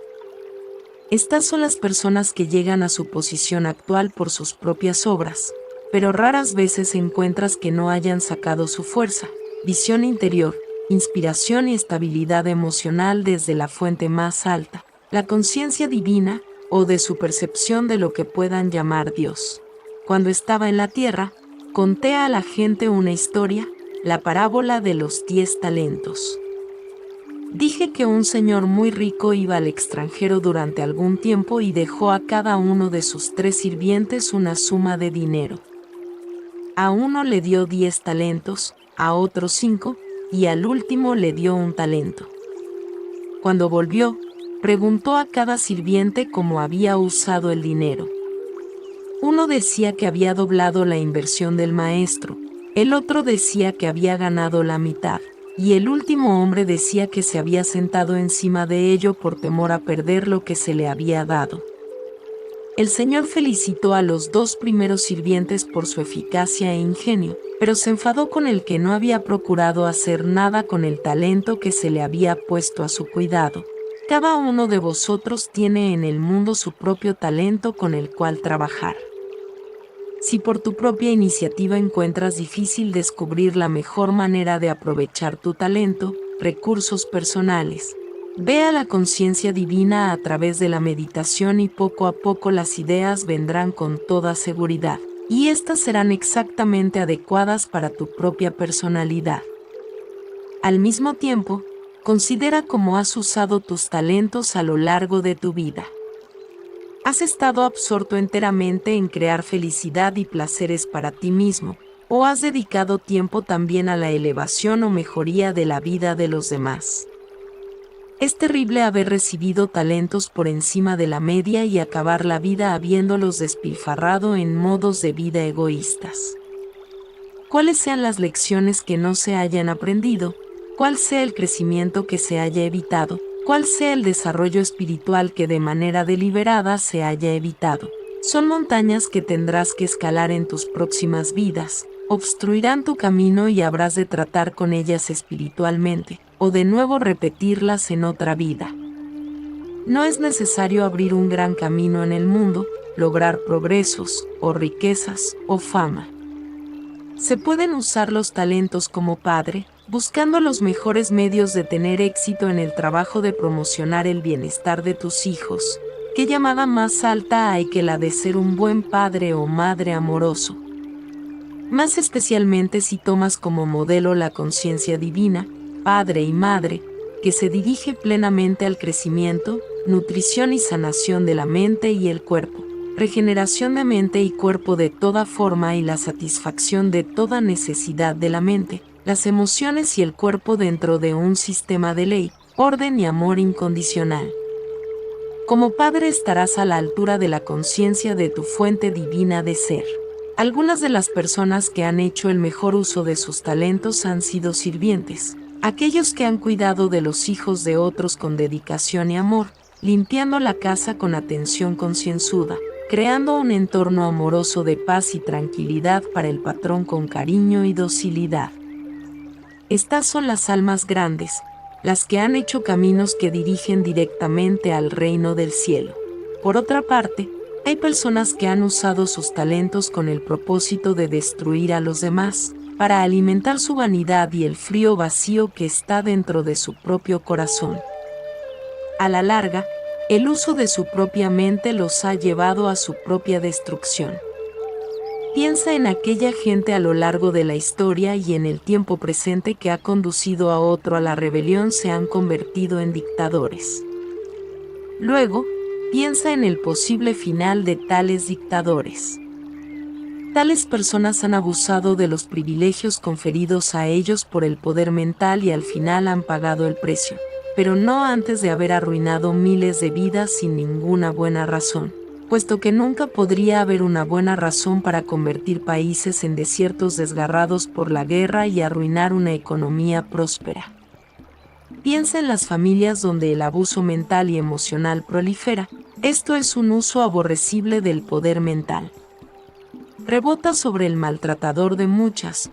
Estas son las personas que llegan a su posición actual por sus propias obras, pero raras veces encuentras que no hayan sacado su fuerza, visión interior, inspiración y estabilidad emocional desde la fuente más alta, la conciencia divina, o de su percepción de lo que puedan llamar Dios. Cuando estaba en la tierra, conté a la gente una historia, la parábola de los 10 talentos. Dije que un señor muy rico iba al extranjero durante algún tiempo y dejó a cada uno de sus 3 sirvientes una suma de dinero. A uno le dio 10 talentos, a otro 5, y al último le dio 1 talento. Cuando volvió, preguntó a cada sirviente cómo había usado el dinero. Uno decía que había doblado la inversión del maestro, el otro decía que había ganado la mitad, y el último hombre decía que se había sentado encima de ello por temor a perder lo que se le había dado. El Señor felicitó a los 2 primeros sirvientes por su eficacia e ingenio, pero se enfadó con el que no había procurado hacer nada con el talento que se le había puesto a su cuidado. Cada uno de vosotros tiene en el mundo su propio talento con el cual trabajar. Si por tu propia iniciativa encuentras difícil descubrir la mejor manera de aprovechar tu talento, recursos personales, ve a la conciencia divina a través de la meditación y poco a poco las ideas vendrán con toda seguridad, y éstas serán exactamente adecuadas para tu propia personalidad. Al mismo tiempo, considera cómo has usado tus talentos a lo largo de tu vida. ¿Has estado absorto enteramente en crear felicidad y placeres para ti mismo, o has dedicado tiempo también a la elevación o mejoría de la vida de los demás? Es terrible haber recibido talentos por encima de la media y acabar la vida habiéndolos despilfarrado en modos de vida egoístas. Cuáles sean las lecciones que no se hayan aprendido, cuál sea el crecimiento que se haya evitado, cuál sea el desarrollo espiritual que de manera deliberada se haya evitado, son montañas que tendrás que escalar en tus próximas vidas, obstruirán tu camino y habrás de tratar con ellas espiritualmente, o de nuevo repetirlas en otra vida. No es necesario abrir un gran camino en el mundo, lograr progresos, o riquezas, o fama. Se pueden usar los talentos como padre, buscando los mejores medios de tener éxito en el trabajo de promocionar el bienestar de tus hijos. ¿Qué llamada más alta hay que la de ser un buen padre o madre amoroso? Más especialmente si tomas como modelo la conciencia divina, padre y madre, que se dirige plenamente al crecimiento, nutrición y sanación de la mente y el cuerpo, regeneración de mente y cuerpo de toda forma y la satisfacción de toda necesidad de la mente, las emociones y el cuerpo dentro de un sistema de ley, orden y amor incondicional. Como padre estarás a la altura de la conciencia de tu fuente divina de ser. Algunas de las personas que han hecho el mejor uso de sus talentos han sido sirvientes, aquellos que han cuidado de los hijos de otros con dedicación y amor, limpiando la casa con atención concienzuda, creando un entorno amoroso de paz y tranquilidad para el patrón con cariño y docilidad. Estas son las almas grandes, las que han hecho caminos que dirigen directamente al reino del cielo. Por otra parte, hay personas que han usado sus talentos con el propósito de destruir a los demás, para alimentar su vanidad y el frío vacío que está dentro de su propio corazón. A la larga, el uso de su propia mente los ha llevado a su propia destrucción. Piensa en aquella gente a lo largo de la historia y en el tiempo presente que ha conducido a otro a la rebelión se han convertido en dictadores. Luego, piensa en el posible final de tales dictadores. Tales personas han abusado de los privilegios conferidos a ellos por el poder mental y al final han pagado el precio, pero no antes de haber arruinado miles de vidas sin ninguna buena razón, puesto que nunca podría haber una buena razón para convertir países en desiertos desgarrados por la guerra y arruinar una economía próspera. Piensa en las familias donde el abuso mental y emocional prolifera. Esto es un uso aborrecible del poder mental. Rebota sobre el maltratador de muchas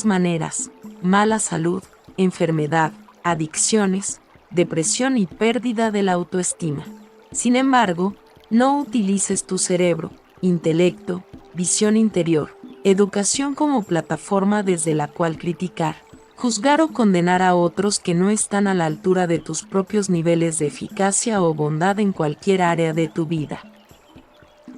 maneras: mala salud, enfermedad, adicciones, depresión y pérdida de la autoestima. Sin embargo, no utilices tu cerebro, intelecto, visión interior, educación como plataforma desde la cual criticar, juzgar o condenar a otros que no están a la altura de tus propios niveles de eficacia o bondad en cualquier área de tu vida.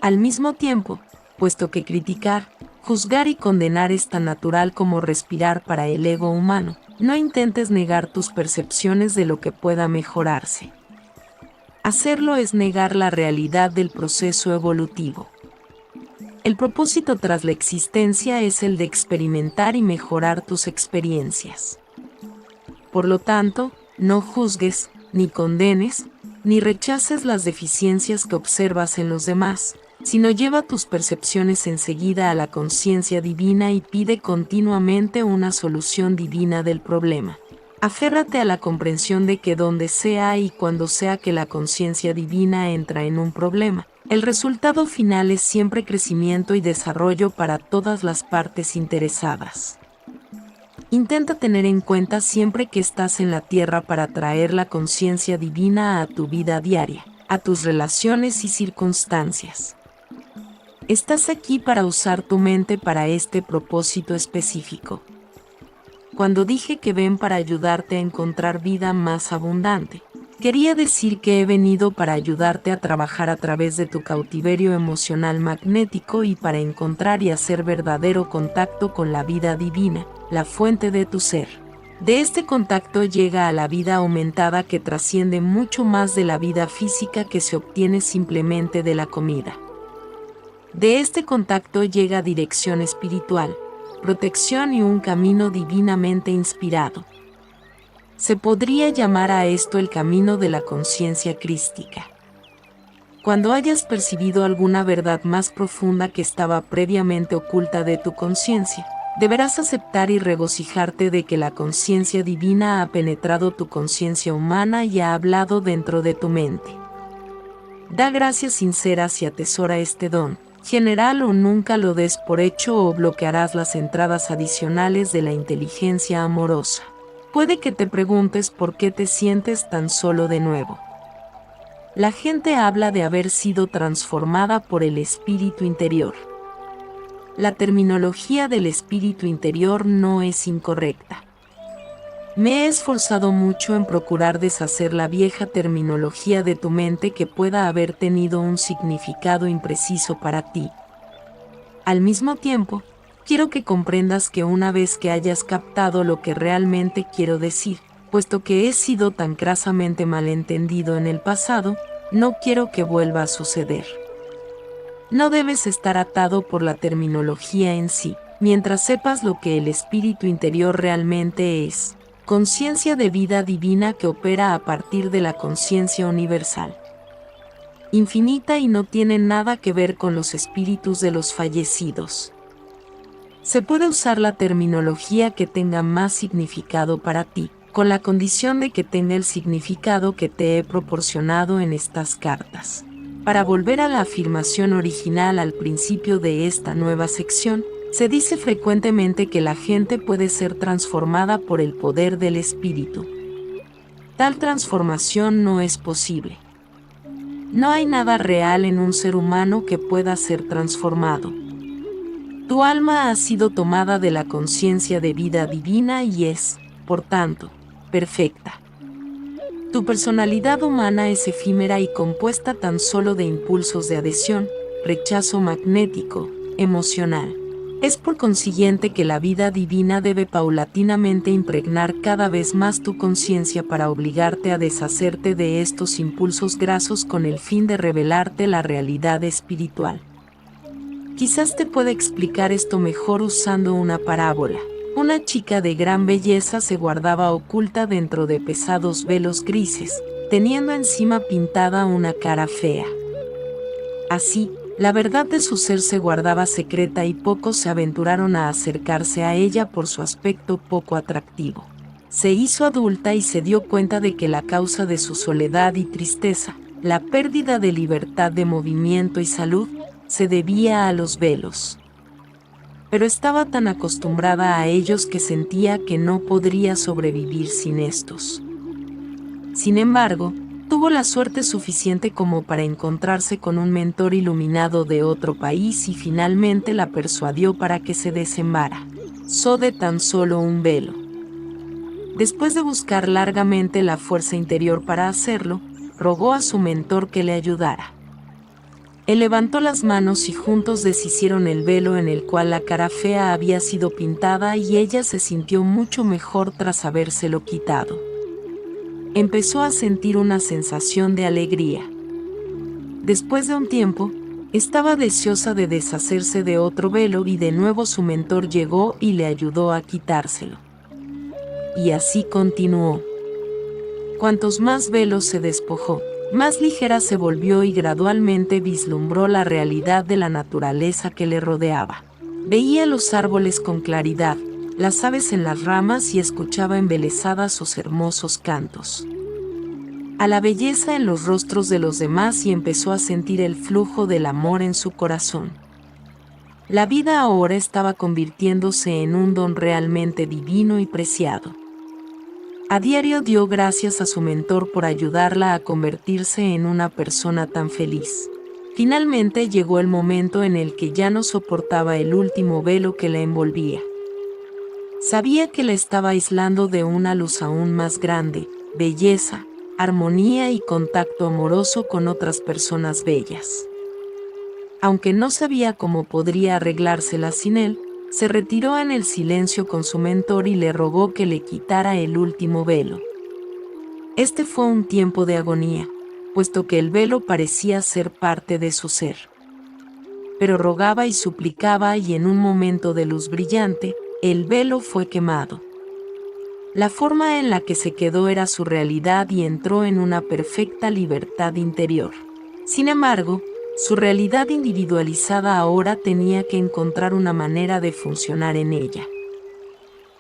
Al mismo tiempo, puesto que criticar, juzgar y condenar es tan natural como respirar para el ego humano, no intentes negar tus percepciones de lo que pueda mejorarse. Hacerlo es negar la realidad del proceso evolutivo. El propósito tras la existencia es el de experimentar y mejorar tus experiencias. Por lo tanto, no juzgues, ni condenes, ni rechaces las deficiencias que observas en los demás, sino lleva tus percepciones enseguida a la conciencia divina y pide continuamente una solución divina del problema. Aférrate a la comprensión de que donde sea y cuando sea que la conciencia divina entra en un problema, el resultado final es siempre crecimiento y desarrollo para todas las partes interesadas. Intenta tener en cuenta siempre que estás en la tierra para traer la conciencia divina a tu vida diaria, a tus relaciones y circunstancias. Estás aquí para usar tu mente para este propósito específico. Cuando dije que ven para ayudarte a encontrar vida más abundante, quería decir que he venido para ayudarte a trabajar a través de tu cautiverio emocional magnético y para encontrar y hacer verdadero contacto con la vida divina, la fuente de tu ser. De este contacto llega a la vida aumentada que trasciende mucho más de la vida física que se obtiene simplemente de la comida. De este contacto llega dirección espiritual, protección y un camino divinamente inspirado. Se podría llamar a esto el camino de la conciencia crística. Cuando hayas percibido alguna verdad más profunda que estaba previamente oculta de tu conciencia, deberás aceptar y regocijarte de que la conciencia divina ha penetrado tu conciencia humana y ha hablado dentro de tu mente. Da gracias sinceras y atesora este don general o nunca lo des por hecho o bloquearás las entradas adicionales de la inteligencia amorosa. Puede que te preguntes por qué te sientes tan solo de nuevo. La gente habla de haber sido transformada por el espíritu interior. La terminología del espíritu interior no es incorrecta. Me he esforzado mucho en procurar deshacer la vieja terminología de tu mente que pueda haber tenido un significado impreciso para ti. Al mismo tiempo, quiero que comprendas que una vez que hayas captado lo que realmente quiero decir, puesto que he sido tan crasamente malentendido en el pasado, no quiero que vuelva a suceder. No debes estar atado por la terminología en sí, mientras sepas lo que el espíritu interior realmente es. Conciencia de vida divina que opera a partir de la conciencia universal. Infinita y no tiene nada que ver con los espíritus de los fallecidos. Se puede usar la terminología que tenga más significado para ti, con la condición de que tenga el significado que te he proporcionado en estas cartas. Para volver a la afirmación original al principio de esta nueva sección, se dice frecuentemente que la gente puede ser transformada por el poder del espíritu. Tal transformación no es posible. No hay nada real en un ser humano que pueda ser transformado. Tu alma ha sido tomada de la conciencia de vida divina y es, por tanto, perfecta. Tu personalidad humana es efímera y compuesta tan solo de impulsos de adhesión, rechazo magnético, emocional. Es por consiguiente que la vida divina debe paulatinamente impregnar cada vez más tu conciencia para obligarte a deshacerte de estos impulsos grasos con el fin de revelarte la realidad espiritual. Quizás te pueda explicar esto mejor usando una parábola. Una chica de gran belleza se guardaba oculta dentro de pesados velos grises, teniendo encima pintada una cara fea. Así, la verdad de su ser se guardaba secreta y pocos se aventuraron a acercarse a ella por su aspecto poco atractivo. Se hizo adulta y se dio cuenta de que la causa de su soledad y tristeza, la pérdida de libertad de movimiento y salud, se debía a los velos. Pero estaba tan acostumbrada a ellos que sentía que no podría sobrevivir sin estos. Sin embargo, tuvo la suerte suficiente como para encontrarse con un mentor iluminado de otro país y finalmente la persuadió para que se desembarazó de tan solo un velo. Después de buscar largamente la fuerza interior para hacerlo, rogó a su mentor que le ayudara. Él levantó las manos y juntos deshicieron el velo en el cual la cara fea había sido pintada y ella se sintió mucho mejor tras habérselo quitado. Empezó a sentir una sensación de alegría. Después de un tiempo, Estaba deseosa de deshacerse de otro velo y de nuevo su mentor llegó y le ayudó a quitárselo. Y así continuó. Cuantos más velos se despojó, más ligera se volvió y gradualmente vislumbró la realidad de la naturaleza que le rodeaba. Veía los árboles con claridad, las aves en las ramas y escuchaba embelesada sus hermosos cantos. A la belleza en los rostros de los demás y empezó a sentir el flujo del amor en su corazón. La vida ahora estaba convirtiéndose en un don realmente divino y preciado. A diario dio gracias a su mentor por ayudarla a convertirse en una persona tan feliz. Finalmente llegó el momento en el que ya no soportaba el último velo que la envolvía. Sabía que la estaba aislando de una luz aún más grande, belleza, armonía y contacto amoroso con otras personas bellas. Aunque no sabía cómo podría arreglársela sin él, se retiró en el silencio con su mentor y le rogó que le quitara el último velo. Este fue un tiempo de agonía, puesto que el velo parecía ser parte de su ser. Pero rogaba y suplicaba y en un momento de luz brillante, el velo fue quemado. La forma en la que se quedó era su realidad y entró en una perfecta libertad interior. Sin embargo, su realidad individualizada ahora tenía que encontrar una manera de funcionar en ella.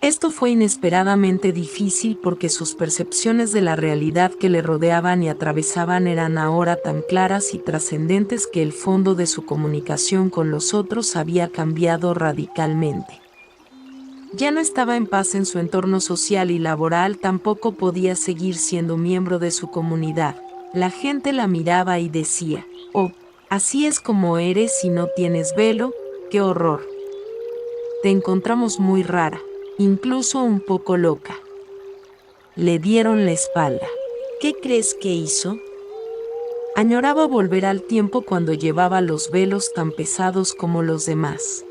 Esto fue inesperadamente difícil porque sus percepciones de la realidad que le rodeaban y atravesaban eran ahora tan claras y trascendentes que el fondo de su comunicación con los otros había cambiado radicalmente. Ya no estaba en paz en su entorno social y laboral, tampoco podía seguir siendo miembro de su comunidad. La gente la miraba y decía, «Oh, así es como eres si no tienes velo, qué horror. Te encontramos muy rara, incluso un poco loca». Le dieron la espalda. ¿Qué crees que hizo? Añoraba volver al tiempo cuando llevaba los velos tan pesados como los demás.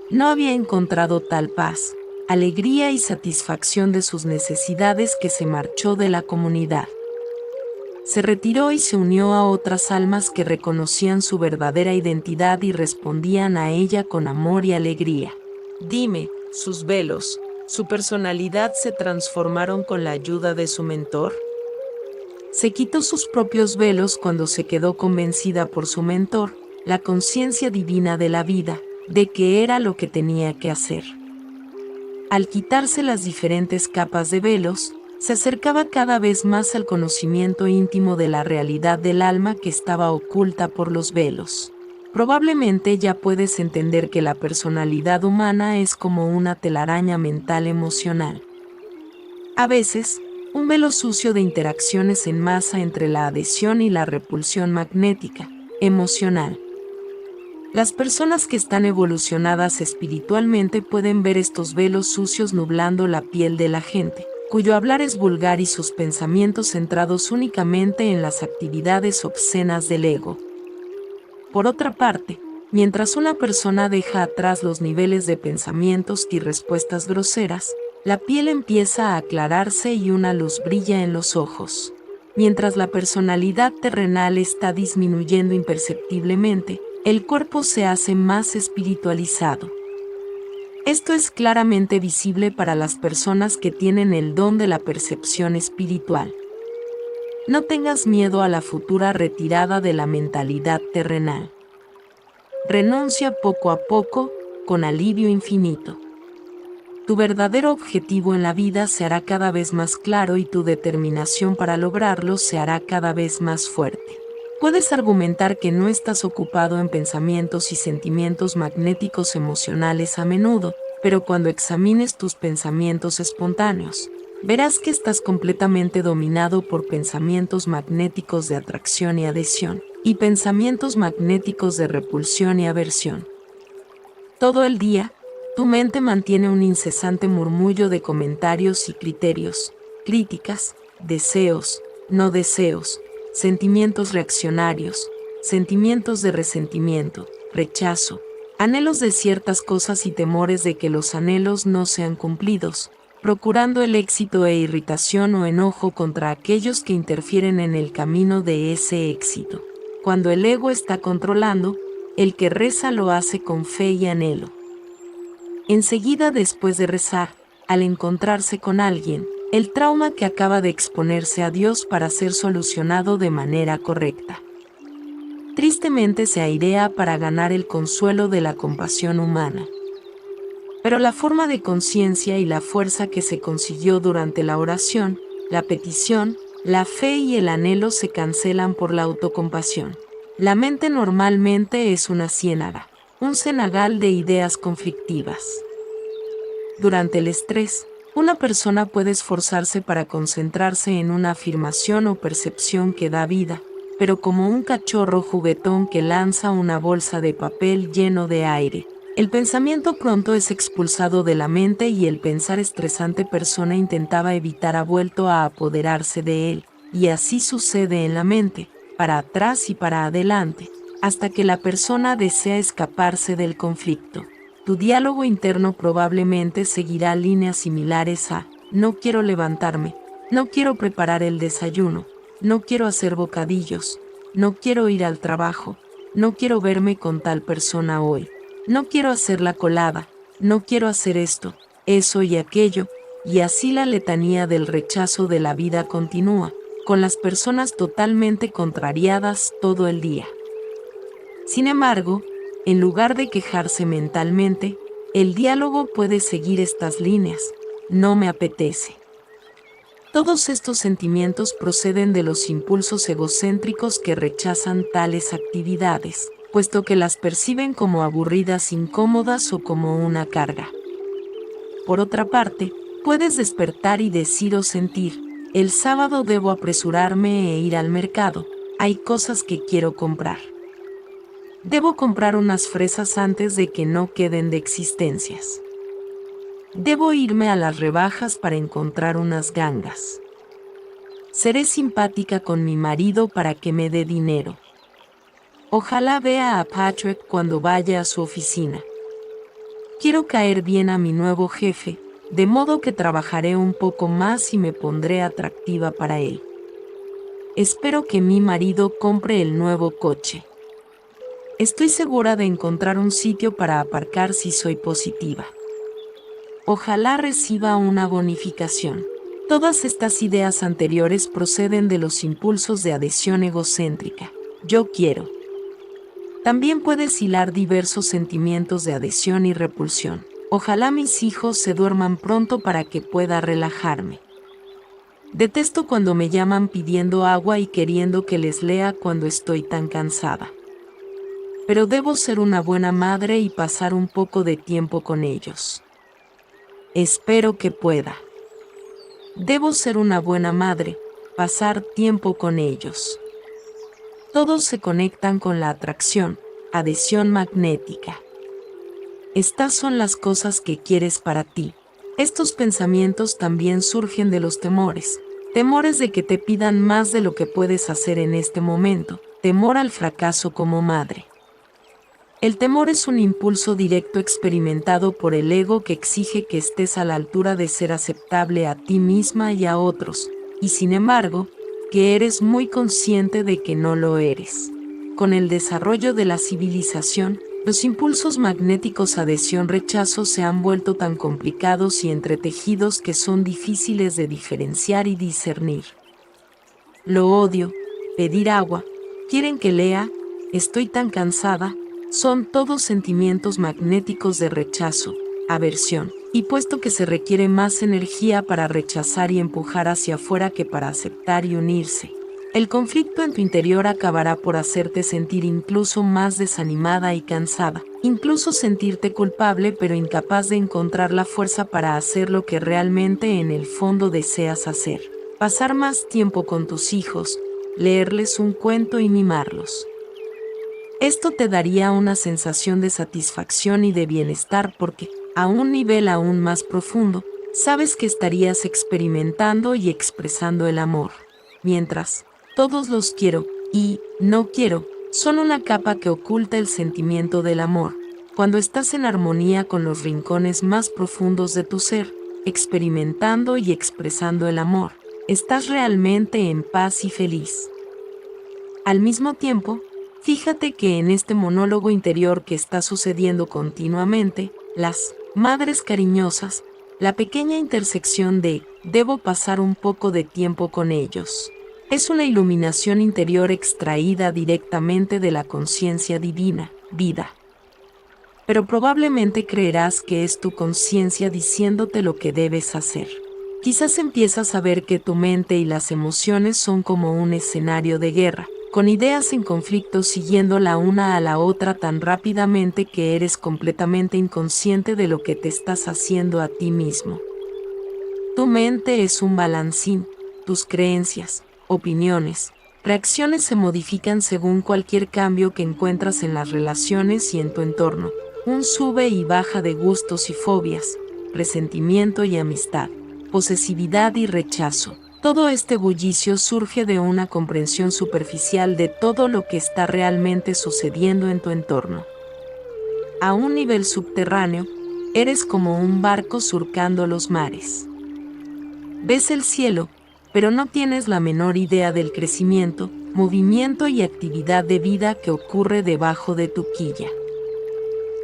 No había encontrado tal paz, alegría y satisfacción de sus necesidades que se marchó de la comunidad. Se retiró y se unió a otras almas que reconocían su verdadera identidad y respondían a ella con amor y alegría. Dime, ¿sus velos, su personalidad se transformaron con la ayuda de su mentor? Se quitó sus propios velos cuando se quedó convencida por su mentor, la conciencia divina de la vida, de que era lo que tenía que hacer. Al quitarse las diferentes capas de velos, se acercaba cada vez más al conocimiento íntimo de la realidad del alma que estaba oculta por los velos. Probablemente ya puedes entender que la personalidad humana es como una telaraña mental emocional. A veces, un velo sucio de interacciones en masa entre la adhesión y la repulsión magnética, emocional. Las personas que están evolucionadas espiritualmente pueden ver estos velos sucios nublando la piel de la gente, cuyo hablar es vulgar y sus pensamientos centrados únicamente en las actividades obscenas del ego. Por otra parte, mientras una persona deja atrás los niveles de pensamientos y respuestas groseras, la piel empieza a aclararse y una luz brilla en los ojos. Mientras la personalidad terrenal está disminuyendo imperceptiblemente, el cuerpo se hace más espiritualizado. Esto es claramente visible para las personas que tienen el don de la percepción espiritual. No tengas miedo a la futura retirada de la mentalidad terrenal. Renuncia poco a poco, con alivio infinito. Tu verdadero objetivo en la vida se hará cada vez más claro y tu determinación para lograrlo se hará cada vez más fuerte. Puedes argumentar que no estás ocupado en pensamientos y sentimientos magnéticos emocionales a menudo, pero cuando examines tus pensamientos espontáneos, verás que estás completamente dominado por pensamientos magnéticos de atracción y adhesión, y pensamientos magnéticos de repulsión y aversión. Todo el día, tu mente mantiene un incesante murmullo de comentarios y criterios, críticas, deseos, no deseos, sentimientos reaccionarios, sentimientos de resentimiento, rechazo, anhelos de ciertas cosas y temores de que los anhelos no sean cumplidos, procurando el éxito e irritación o enojo contra aquellos que interfieren en el camino de ese éxito. cuando el ego está controlando, el que reza lo hace con fe y anhelo. Enseguida después de rezar, al encontrarse con alguien, el trauma que acaba de exponerse a Dios para ser solucionado de manera correcta. Tristemente se airea para ganar el consuelo de la compasión humana. Pero la forma de conciencia y la fuerza que se consiguió durante la oración, la petición, la fe y el anhelo se cancelan por la autocompasión. La mente normalmente es una ciénaga, un cenagal de ideas conflictivas. Durante el estrés, una persona puede esforzarse para concentrarse en una afirmación o percepción que da vida, pero como un cachorro juguetón que lanza una bolsa de papel lleno de aire, el pensamiento pronto es expulsado de la mente y el pensar estresante persona intentaba evitar ha vuelto a apoderarse de él, y así sucede en la mente, para atrás y para adelante, hasta que la persona desea escaparse del conflicto. Tu diálogo interno probablemente seguirá líneas similares a: no quiero levantarme, no quiero preparar el desayuno, no quiero hacer bocadillos, no quiero ir al trabajo, no quiero verme con tal persona hoy, no quiero hacer la colada, no quiero hacer esto, eso y aquello, y así la letanía del rechazo de la vida continúa, con las personas totalmente contrariadas todo el día. Sin embargo, en lugar de quejarse mentalmente, el diálogo puede seguir estas líneas: no me apetece. Todos estos sentimientos proceden de los impulsos egocéntricos que rechazan tales actividades, puesto que las perciben como aburridas, incómodas o como una carga. Por otra parte, puedes despertar y decir o sentir: el sábado debo apresurarme e ir al mercado, hay cosas que quiero comprar. Debo comprar unas fresas antes de que no queden de existencias. Debo irme a las rebajas para encontrar unas gangas. Seré simpática con mi marido para que me dé dinero. Ojalá vea a Patrick cuando vaya a su oficina. Quiero caer bien a mi nuevo jefe, de modo que trabajaré un poco más y me pondré atractiva para él. Espero que mi marido compre el nuevo coche. Estoy segura de encontrar un sitio para aparcar si soy positiva. Ojalá reciba una bonificación. Todas estas ideas anteriores proceden de los impulsos de adhesión egocéntrica. Yo quiero. También puedes hilar diversos sentimientos de adhesión y repulsión. Ojalá mis hijos se duerman pronto para que pueda relajarme. Detesto cuando me llaman pidiendo agua y queriendo que les lea cuando estoy tan cansada. Pero debo ser una buena madre y pasar un poco de tiempo con ellos. Espero que pueda. Debo ser una buena madre, pasar tiempo con ellos. Todos se conectan con la atracción, adhesión magnética. Estas son las cosas que quieres para ti. Estos pensamientos también surgen de los temores. Temores de que te pidan más de lo que puedes hacer en este momento. Temor al fracaso como madre. El temor es un impulso directo experimentado por el ego que exige que estés a la altura de ser aceptable a ti misma y a otros, y sin embargo, que eres muy consciente de que no lo eres. Con el desarrollo de la civilización, los impulsos magnéticos adhesión-rechazo se han vuelto tan complicados y entretejidos que son difíciles de diferenciar y discernir. Lo odio, pedir agua, quieren que lea, estoy tan cansada, son todos sentimientos magnéticos de rechazo, aversión, y puesto que se requiere más energía para rechazar y empujar hacia afuera que para aceptar y unirse, el conflicto en tu interior acabará por hacerte sentir incluso más desanimada y cansada, incluso sentirte culpable pero incapaz de encontrar la fuerza para hacer lo que realmente en el fondo deseas hacer, pasar más tiempo con tus hijos, leerles un cuento y mimarlos. Esto te daría una sensación de satisfacción y de bienestar porque, a un nivel aún más profundo, sabes que estarías experimentando y expresando el amor. Mientras, todos los quiero y no quiero son una capa que oculta el sentimiento del amor. Cuando estás en armonía con los rincones más profundos de tu ser, experimentando y expresando el amor, estás realmente en paz y feliz. Al mismo tiempo, Fíjate que en este monólogo interior que está sucediendo continuamente, las madres cariñosas, la pequeña intersección de «debo pasar un poco de tiempo con ellos». Es una iluminación interior extraída directamente de la conciencia divina, vida. Pero probablemente creerás que es tu conciencia diciéndote lo que debes hacer. Quizás empiezas a ver que tu mente y las emociones son como un escenario de guerra, con ideas en conflicto siguiendo la una a la otra tan rápidamente que eres completamente inconsciente de lo que te estás haciendo a ti mismo. Tu mente es un balancín, tus creencias, opiniones, reacciones se modifican según cualquier cambio que encuentras en las relaciones y en tu entorno, un sube y baja de gustos y fobias, resentimiento y amistad, posesividad y rechazo. Todo este bullicio surge de una comprensión superficial de todo lo que está realmente sucediendo en tu entorno. A un nivel subterráneo, eres como un barco surcando los mares. Ves el cielo, pero no tienes la menor idea del crecimiento, movimiento y actividad de vida que ocurre debajo de tu quilla.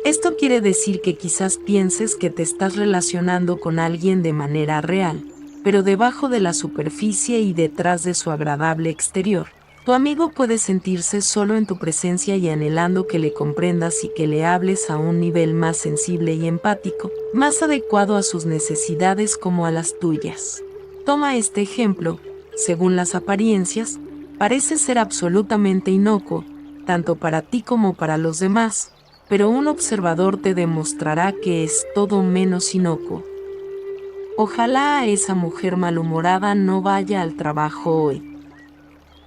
Esto quiere decir que quizás pienses que te estás relacionando con alguien de manera real, pero debajo de la superficie y detrás de su agradable exterior, tu amigo puede sentirse solo en tu presencia y anhelando que le comprendas y que le hables a un nivel más sensible y empático, más adecuado a sus necesidades como a las tuyas. Toma este ejemplo, según las apariencias, parece ser absolutamente inocuo, tanto para ti como para los demás, pero un observador te demostrará que es todo menos inocuo. Ojalá esa mujer malhumorada no vaya al trabajo hoy.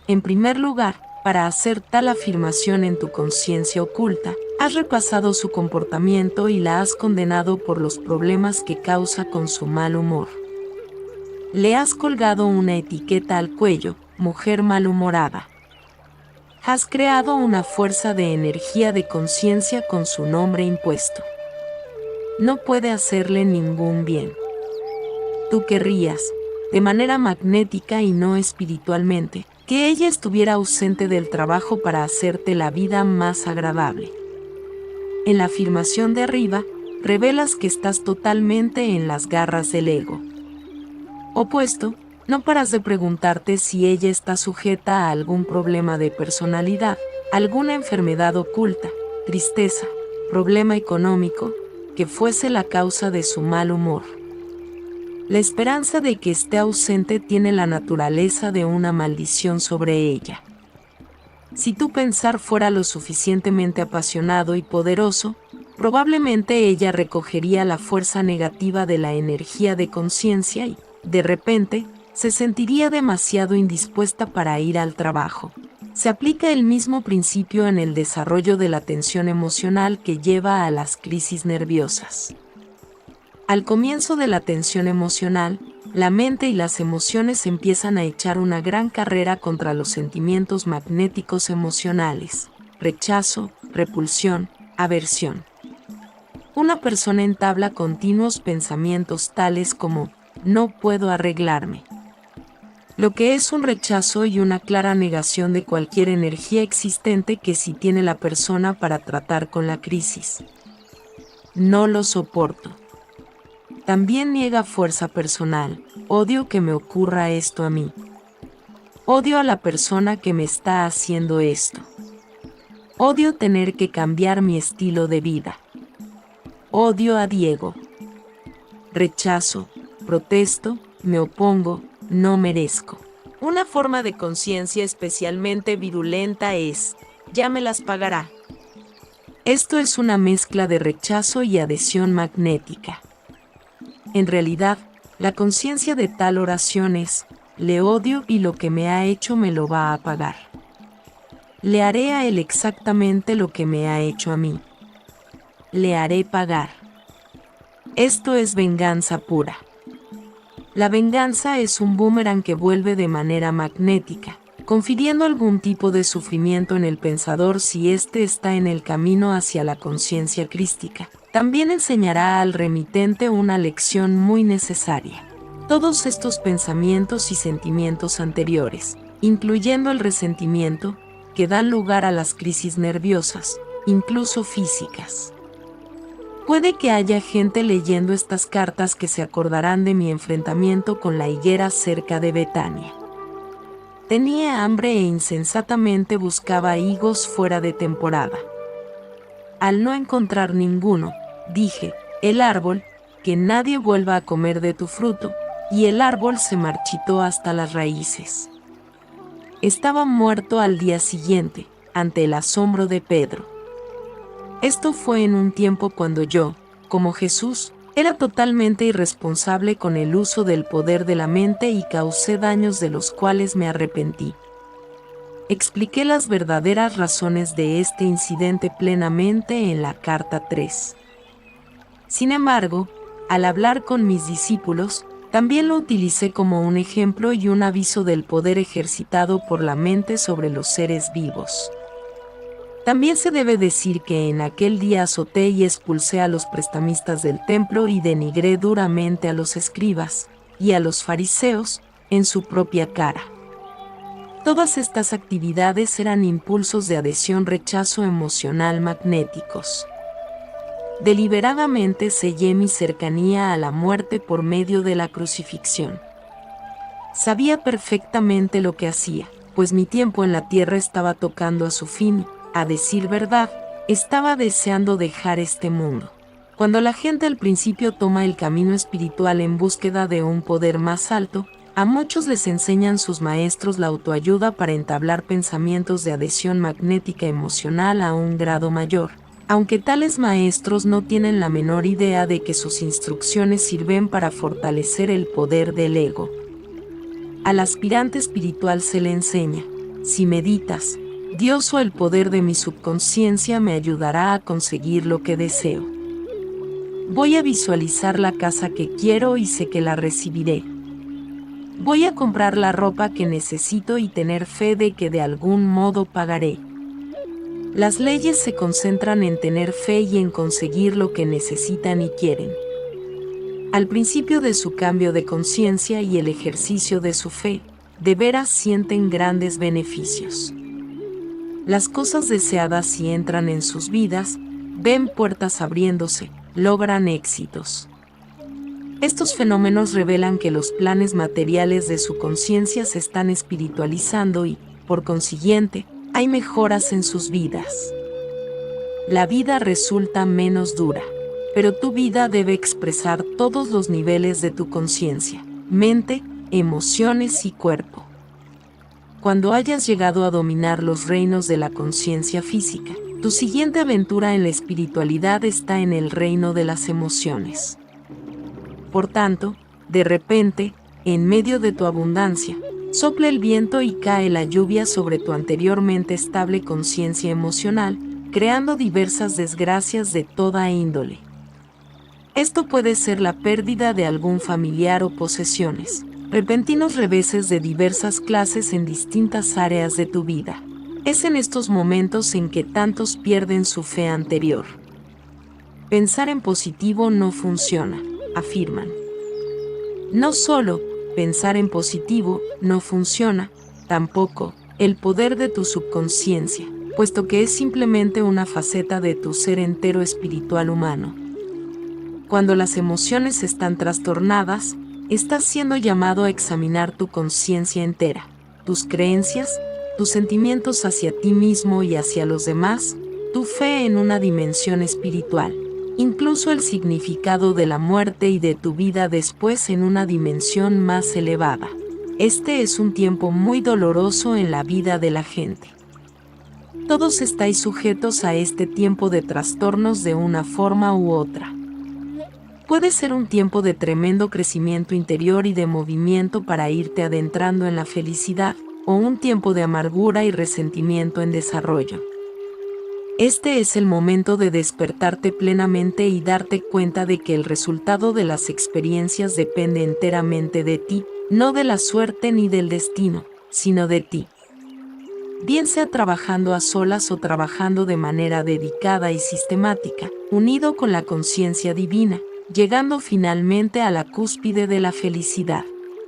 En primer lugar, para hacer tal afirmación en tu conciencia oculta, has repasado su comportamiento y la has condenado por los problemas que causa con su mal humor. Le has colgado una etiqueta al cuello, mujer malhumorada. Has creado una fuerza de energía de conciencia con su nombre impuesto. No puede hacerle ningún bien. Tú querrías, de manera magnética y no espiritualmente, que ella estuviera ausente del trabajo para hacerte la vida más agradable. En la afirmación de arriba, revelas que estás totalmente en las garras del ego. Opuesto, no paras de preguntarte si ella está sujeta a algún problema de personalidad, alguna enfermedad oculta, tristeza, problema económico, que fuese la causa de su mal humor. La esperanza de que esté ausente tiene la naturaleza de una maldición sobre ella. Si tu pensar fuera lo suficientemente apasionado y poderoso, probablemente ella recogería la fuerza negativa de la energía de conciencia y, de repente, se sentiría demasiado indispuesta para ir al trabajo. Se aplica el mismo principio en el desarrollo de la tensión emocional que lleva a las crisis nerviosas. Al comienzo de la tensión emocional, la mente y las emociones empiezan a echar una gran carrera contra los sentimientos magnéticos emocionales: rechazo, repulsión, aversión. Una persona entabla continuos pensamientos tales como «no puedo arreglarme», lo que es un rechazo y una clara negación de cualquier energía existente que sí tiene la persona para tratar con la crisis. «No lo soporto». También niega fuerza personal: odio que me ocurra esto a mí. Odio a la persona que me está haciendo esto. Odio tener que cambiar mi estilo de vida. Odio a Diego. Rechazo, protesto, me opongo, no merezco. Una forma de conciencia especialmente virulenta es: ya me las pagará. Esto es una mezcla de rechazo y adhesión magnética. En realidad, la conciencia de tal oración es: le odio y lo que me ha hecho me lo va a pagar. Le haré a él exactamente lo que me ha hecho a mí. Le haré pagar. Esto es venganza pura. La venganza es un boomerang que vuelve de manera magnética, confiriendo algún tipo de sufrimiento en el pensador si éste está en el camino hacia la conciencia crística. También enseñará al remitente una lección muy necesaria. Todos estos pensamientos y sentimientos anteriores, incluyendo el resentimiento, que dan lugar a las crisis nerviosas, incluso físicas. Puede que haya gente leyendo estas cartas que se acordarán de mi enfrentamiento con la higuera cerca de Betania. Tenía hambre e insensatamente buscaba higos fuera de temporada. Al no encontrar ninguno, dije, el árbol, que nadie vuelva a comer de tu fruto, y el árbol se marchitó hasta las raíces. Estaba muerto al día siguiente, ante el asombro de Pedro. Esto fue en un tiempo cuando yo, como Jesús, era totalmente irresponsable con el uso del poder de la mente y causé daños de los cuales me arrepentí. Expliqué las verdaderas razones de este incidente plenamente en la carta 3. Sin embargo, al hablar con mis discípulos, también lo utilicé como un ejemplo y un aviso del poder ejercitado por la mente sobre los seres vivos. También se debe decir que en aquel día azoté y expulsé a los prestamistas del templo y denigré duramente a los escribas y a los fariseos en su propia cara. Todas estas actividades eran impulsos de adhesión-rechazo emocional magnéticos. Deliberadamente sellé mi cercanía a la muerte por medio de la crucifixión. Sabía perfectamente lo que hacía, pues mi tiempo en la tierra estaba tocando a su fin. A decir verdad, estaba deseando dejar este mundo. Cuando la gente al principio toma el camino espiritual en búsqueda de un poder más alto, a muchos les enseñan sus maestros la autoayuda para entablar pensamientos de adhesión magnética emocional a un grado mayor, aunque tales maestros no tienen la menor idea de que sus instrucciones sirven para fortalecer el poder del ego. Al aspirante espiritual se le enseña, si meditas, Dios o el poder de mi subconsciencia me ayudará a conseguir lo que deseo. Voy a visualizar la casa que quiero y sé que la recibiré. Voy a comprar la ropa que necesito y tener fe de que de algún modo pagaré. Las leyes se concentran en tener fe y en conseguir lo que necesitan y quieren. Al principio de su cambio de conciencia y el ejercicio de su fe, de veras sienten grandes beneficios. Las cosas deseadas si entran en sus vidas, ven puertas abriéndose, logran éxitos. Estos fenómenos revelan que los planes materiales de su conciencia se están espiritualizando y, por consiguiente, hay mejoras en sus vidas. La vida resulta menos dura, pero tu vida debe expresar todos los niveles de tu conciencia, mente, emociones y cuerpo. Cuando hayas llegado a dominar los reinos de la conciencia física, tu siguiente aventura en la espiritualidad está en el reino de las emociones. Por tanto, de repente, en medio de tu abundancia, sopla el viento y cae la lluvia sobre tu anteriormente estable conciencia emocional, creando diversas desgracias de toda índole. Esto puede ser la pérdida de algún familiar o posesiones, repentinos reveses de diversas clases en distintas áreas de tu vida. Es en estos momentos en que tantos pierden su fe anterior. Pensar en positivo no funciona, afirman. No solo pensar en positivo no funciona, tampoco el poder de tu subconsciencia, puesto que es simplemente una faceta de tu ser entero espiritual humano. Cuando las emociones están trastornadas, estás siendo llamado a examinar tu conciencia entera, tus creencias, tus sentimientos hacia ti mismo y hacia los demás, tu fe en una dimensión espiritual, incluso el significado de la muerte y de tu vida después en una dimensión más elevada. Este es un tiempo muy doloroso en la vida de la gente. Todos estáis sujetos a este tiempo de trastornos de una forma u otra. Puede ser un tiempo de tremendo crecimiento interior y de movimiento para irte adentrando en la felicidad, o un tiempo de amargura y resentimiento en desarrollo. Este es el momento de despertarte plenamente y darte cuenta de que el resultado de las experiencias depende enteramente de ti, no de la suerte ni del destino, sino de ti. Bien sea trabajando a solas o trabajando de manera dedicada y sistemática, unido con la conciencia divina, llegando finalmente a la cúspide de la felicidad.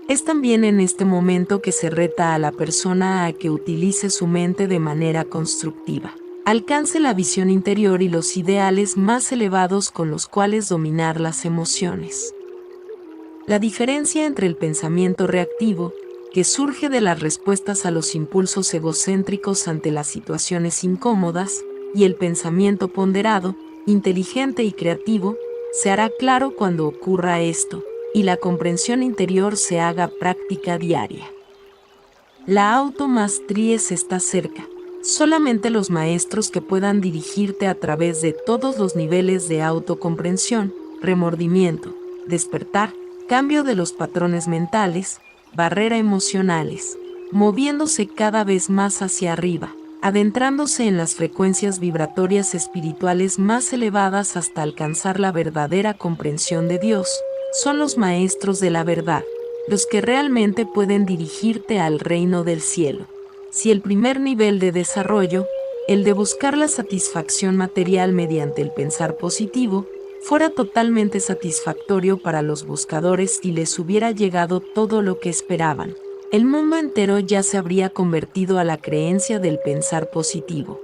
Es también en este momento que se reta a la persona a que utilice su mente de manera constructiva. Alcance la visión interior y los ideales más elevados con los cuales dominar las emociones. La diferencia entre el pensamiento reactivo, que surge de las respuestas a los impulsos egocéntricos ante las situaciones incómodas, y el pensamiento ponderado, inteligente y creativo, se hará claro cuando ocurra esto, y la comprensión interior se haga práctica diaria. La automaestría está cerca. Solamente los maestros que puedan dirigirte a través de todos los niveles de autocomprensión, remordimiento, despertar, cambio de los patrones mentales, barrera emocionales, moviéndose cada vez más hacia arriba, adentrándose en las frecuencias vibratorias espirituales más elevadas hasta alcanzar la verdadera comprensión de Dios, son los maestros de la verdad, los que realmente pueden dirigirte al reino del cielo. Si el primer nivel de desarrollo, el de buscar la satisfacción material mediante el pensar positivo, fuera totalmente satisfactorio para los buscadores y les hubiera llegado todo lo que esperaban, el mundo entero ya se habría convertido a la creencia del pensar positivo.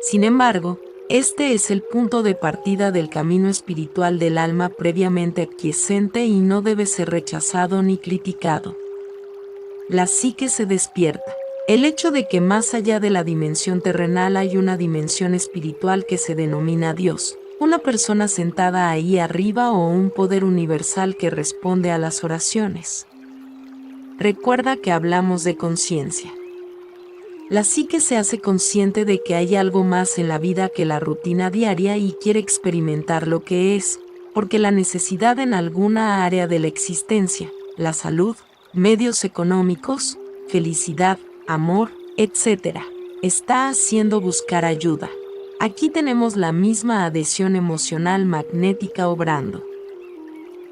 Sin embargo, este es el punto de partida del camino espiritual del alma previamente aquiescente y no debe ser rechazado ni criticado. La psique se despierta. El hecho de que más allá de la dimensión terrenal hay una dimensión espiritual que se denomina Dios, una persona sentada ahí arriba o un poder universal que responde a las oraciones. Recuerda que hablamos de conciencia. La psique se hace consciente de que hay algo más en la vida que la rutina diaria y quiere experimentar lo que es, porque la necesidad en alguna área de la existencia, la salud, medios económicos, felicidad, amor, etc., está haciendo buscar ayuda. Aquí tenemos la misma adhesión emocional magnética obrando.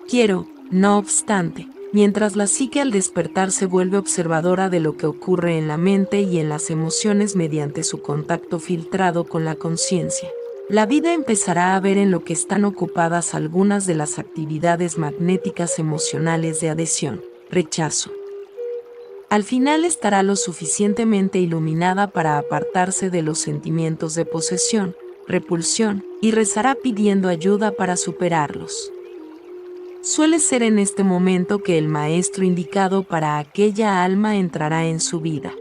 Quiero, no obstante, mientras la psique al despertar se vuelve observadora de lo que ocurre en la mente y en las emociones mediante su contacto filtrado con la conciencia, la vida empezará a ver en lo que están ocupadas algunas de las actividades magnéticas emocionales de adhesión, rechazo. Al final estará lo suficientemente iluminada para apartarse de los sentimientos de posesión, repulsión, y rezará pidiendo ayuda para superarlos. Suele ser en este momento que el maestro indicado para aquella alma entrará en su vida.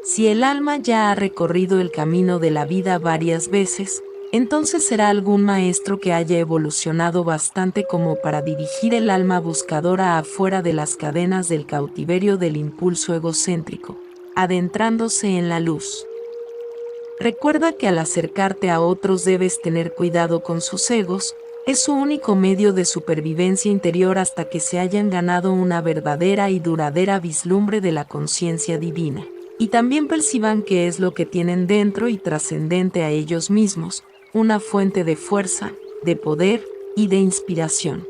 Si el alma ya ha recorrido el camino de la vida varias veces, entonces será algún maestro que haya evolucionado bastante como para dirigir el alma buscadora afuera de las cadenas del cautiverio del impulso egocéntrico, adentrándose en la luz. Recuerda que al acercarte a otros debes tener cuidado con sus egos, es su único medio de supervivencia interior hasta que se hayan ganado una verdadera y duradera vislumbre de la conciencia divina, y también perciban qué es lo que tienen dentro y trascendente a ellos mismos, una fuente de fuerza, de poder y de inspiración.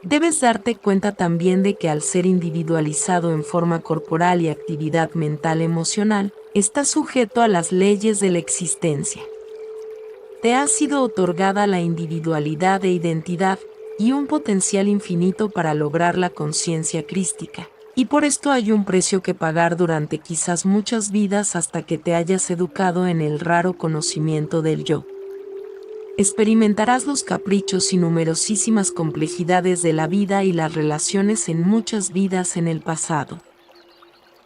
Debes darte cuenta también de que al ser individualizado en forma corporal y actividad mental emocional, estás sujeto a las leyes de la existencia. Te ha sido otorgada la individualidad e identidad y un potencial infinito para lograr la conciencia crística, y por esto hay un precio que pagar durante quizás muchas vidas hasta que te hayas educado en el raro conocimiento del yo. Experimentarás los caprichos y numerosísimas complejidades de la vida y las relaciones en muchas vidas en el pasado.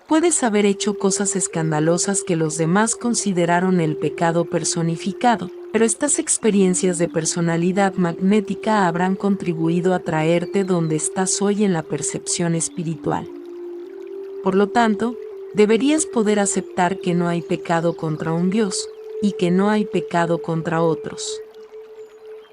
Puedes haber hecho cosas escandalosas que los demás consideraron el pecado personificado, pero estas experiencias de personalidad magnética habrán contribuido a traerte donde estás hoy en la percepción espiritual. Por lo tanto, deberías poder aceptar que no hay pecado contra un Dios, y que no hay pecado contra otros.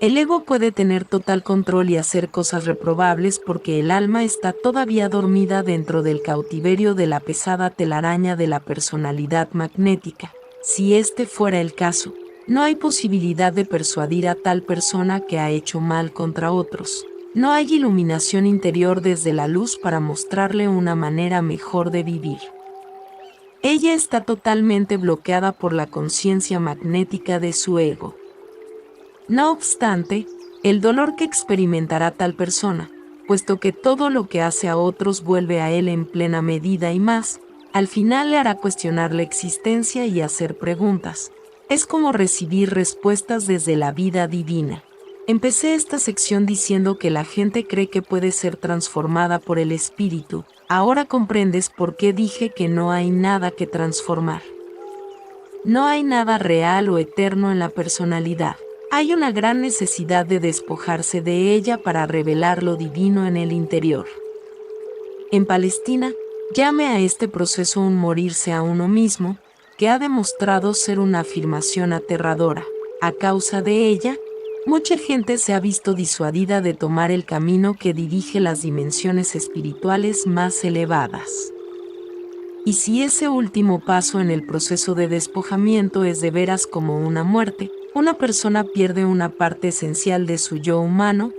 El ego puede tener total control y hacer cosas reprobables porque el alma está todavía dormida dentro del cautiverio de la pesada telaraña de la personalidad magnética. Si este fuera el caso, no hay posibilidad de persuadir a tal persona que ha hecho mal contra otros. No hay iluminación interior desde la luz para mostrarle una manera mejor de vivir. Ella está totalmente bloqueada por la conciencia magnética de su ego. No obstante, el dolor que experimentará tal persona, puesto que todo lo que hace a otros vuelve a él en plena medida y más, al final le hará cuestionar la existencia y hacer preguntas. Es como recibir respuestas desde la vida divina. Empecé esta sección diciendo que la gente cree que puede ser transformada por el espíritu. Ahora comprendes por qué dije que no hay nada que transformar. No hay nada real o eterno en la personalidad. Hay una gran necesidad de despojarse de ella para revelar lo divino en el interior. En Palestina, llame a este proceso un morirse a uno mismo, que ha demostrado ser una afirmación aterradora. A causa de ella, mucha gente se ha visto disuadida de tomar el camino que dirige las dimensiones espirituales más elevadas. Y si ese último paso en el proceso de despojamiento es de veras como una muerte, una persona pierde una parte esencial de su yo humano,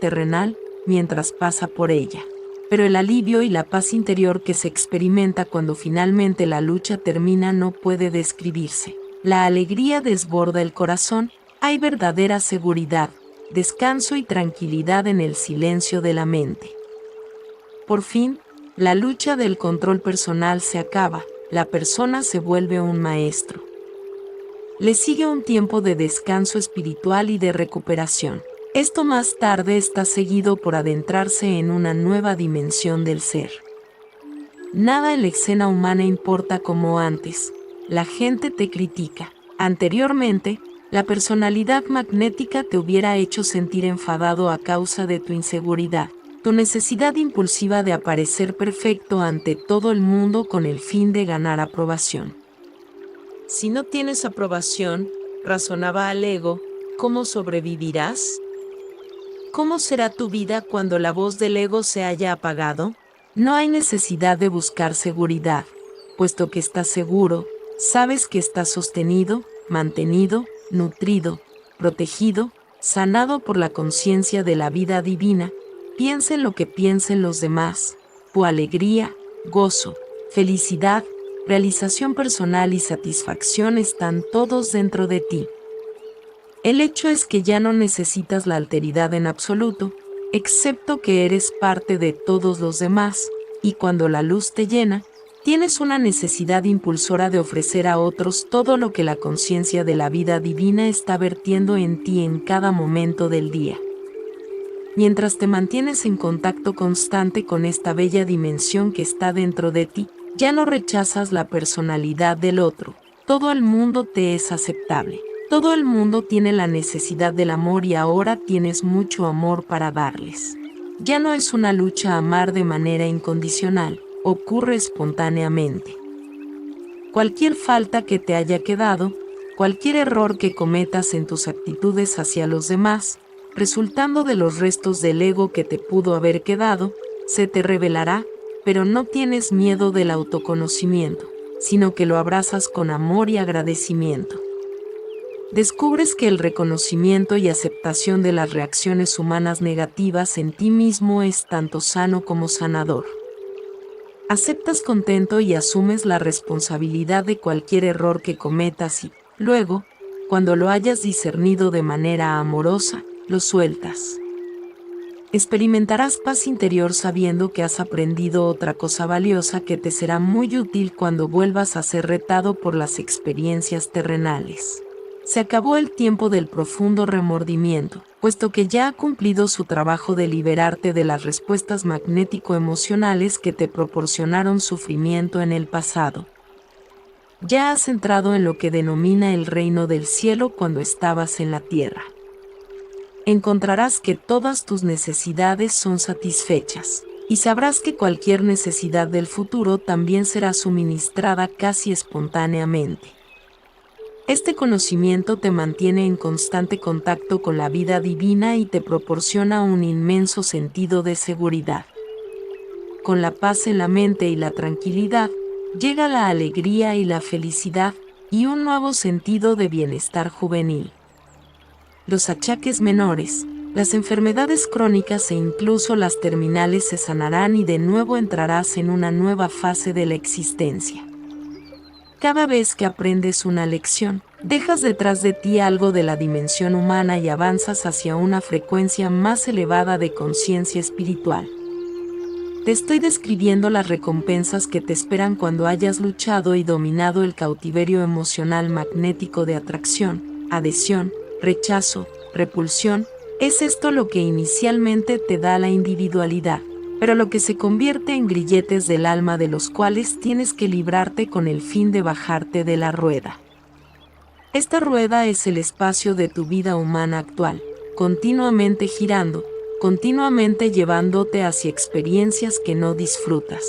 terrenal, mientras pasa por ella. Pero el alivio y la paz interior que se experimenta cuando finalmente la lucha termina no puede describirse. La alegría desborda el corazón, hay verdadera seguridad, descanso y tranquilidad en el silencio de la mente. Por fin, la lucha del control personal se acaba, la persona se vuelve un maestro. Le sigue un tiempo de descanso espiritual y de recuperación. Esto más tarde está seguido por adentrarse en una nueva dimensión del ser. Nada en la escena humana importa como antes. La gente te critica. Anteriormente, la personalidad magnética te hubiera hecho sentir enfadado a causa de tu inseguridad, tu necesidad impulsiva de aparecer perfecto ante todo el mundo con el fin de ganar aprobación. Si no tienes aprobación, razonaba el ego, ¿cómo sobrevivirás? ¿Cómo será tu vida cuando la voz del ego se haya apagado? No hay necesidad de buscar seguridad, puesto que estás seguro, sabes que estás sostenido, mantenido, nutrido, protegido, sanado por la conciencia de la vida divina. Piensen lo que piensen los demás, tu alegría, gozo, felicidad, realización personal y satisfacción están todos dentro de ti. El hecho es que ya no necesitas la alteridad en absoluto, excepto que eres parte de todos los demás, y cuando la luz te llena, tienes una necesidad impulsora de ofrecer a otros todo lo que la conciencia de la vida divina está vertiendo en ti en cada momento del día. Mientras te mantienes en contacto constante con esta bella dimensión que está dentro de ti, ya no rechazas la personalidad del otro. Todo el mundo te es aceptable. Todo el mundo tiene la necesidad del amor y ahora tienes mucho amor para darles. Ya no es una lucha a amar de manera incondicional, ocurre espontáneamente. Cualquier falta que te haya quedado, cualquier error que cometas en tus actitudes hacia los demás, resultando de los restos del ego que te pudo haber quedado, se te revelará, pero no tienes miedo del autoconocimiento, sino que lo abrazas con amor y agradecimiento. Descubres que el reconocimiento y aceptación de las reacciones humanas negativas en ti mismo es tanto sano como sanador. Aceptas contento y asumes la responsabilidad de cualquier error que cometas y, luego, cuando lo hayas discernido de manera amorosa, lo sueltas. Experimentarás paz interior sabiendo que has aprendido otra cosa valiosa que te será muy útil cuando vuelvas a ser retado por las experiencias terrenales. Se acabó el tiempo del profundo remordimiento, puesto que ya ha cumplido su trabajo de liberarte de las respuestas magnético-emocionales que te proporcionaron sufrimiento en el pasado. Ya has entrado en lo que denomina el reino del cielo cuando estabas en la tierra. Encontrarás que todas tus necesidades son satisfechas, y sabrás que cualquier necesidad del futuro también será suministrada casi espontáneamente. Este conocimiento te mantiene en constante contacto con la vida divina y te proporciona un inmenso sentido de seguridad. Con la paz en la mente y la tranquilidad, llega la alegría y la felicidad, y un nuevo sentido de bienestar juvenil. Los achaques menores, las enfermedades crónicas e incluso las terminales se sanarán y de nuevo entrarás en una nueva fase de la existencia. Cada vez que aprendes una lección, Dejas detrás de ti algo de la dimensión humana y avanzas hacia una frecuencia más elevada de conciencia espiritual. Te estoy describiendo las recompensas que te esperan cuando hayas luchado y dominado el cautiverio emocional magnético de atracción, adhesión, rechazo, repulsión. Es esto lo que inicialmente te da la individualidad, pero lo que se convierte en grilletes del alma de los cuales tienes que librarte con el fin de bajarte de la rueda. Esta rueda es el espacio de tu vida humana actual, continuamente girando, continuamente llevándote hacia experiencias que no disfrutas.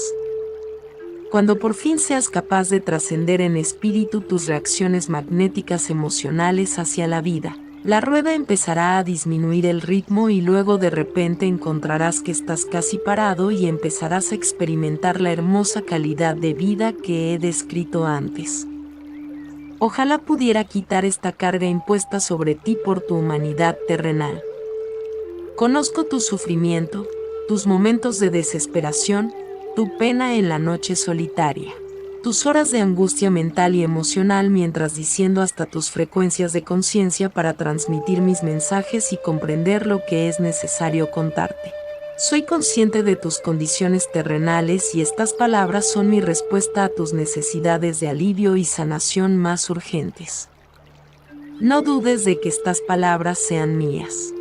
Cuando por fin seas capaz de trascender en espíritu tus reacciones magnéticas emocionales hacia la vida, la rueda empezará a disminuir el ritmo y luego de repente encontrarás que estás casi parado y empezarás a experimentar la hermosa calidad de vida que he descrito antes. Ojalá pudiera quitar esta carga impuesta sobre ti por tu humanidad terrenal. Conozco tu sufrimiento, tus momentos de desesperación, tu pena en la noche solitaria, tus horas de angustia mental y emocional mientras diciendo hasta tus frecuencias de conciencia para transmitir mis mensajes y comprender lo que es necesario contarte. Soy consciente de tus condiciones terrenales y estas palabras son mi respuesta a tus necesidades de alivio y sanación más urgentes. No dudes de que estas palabras sean mías.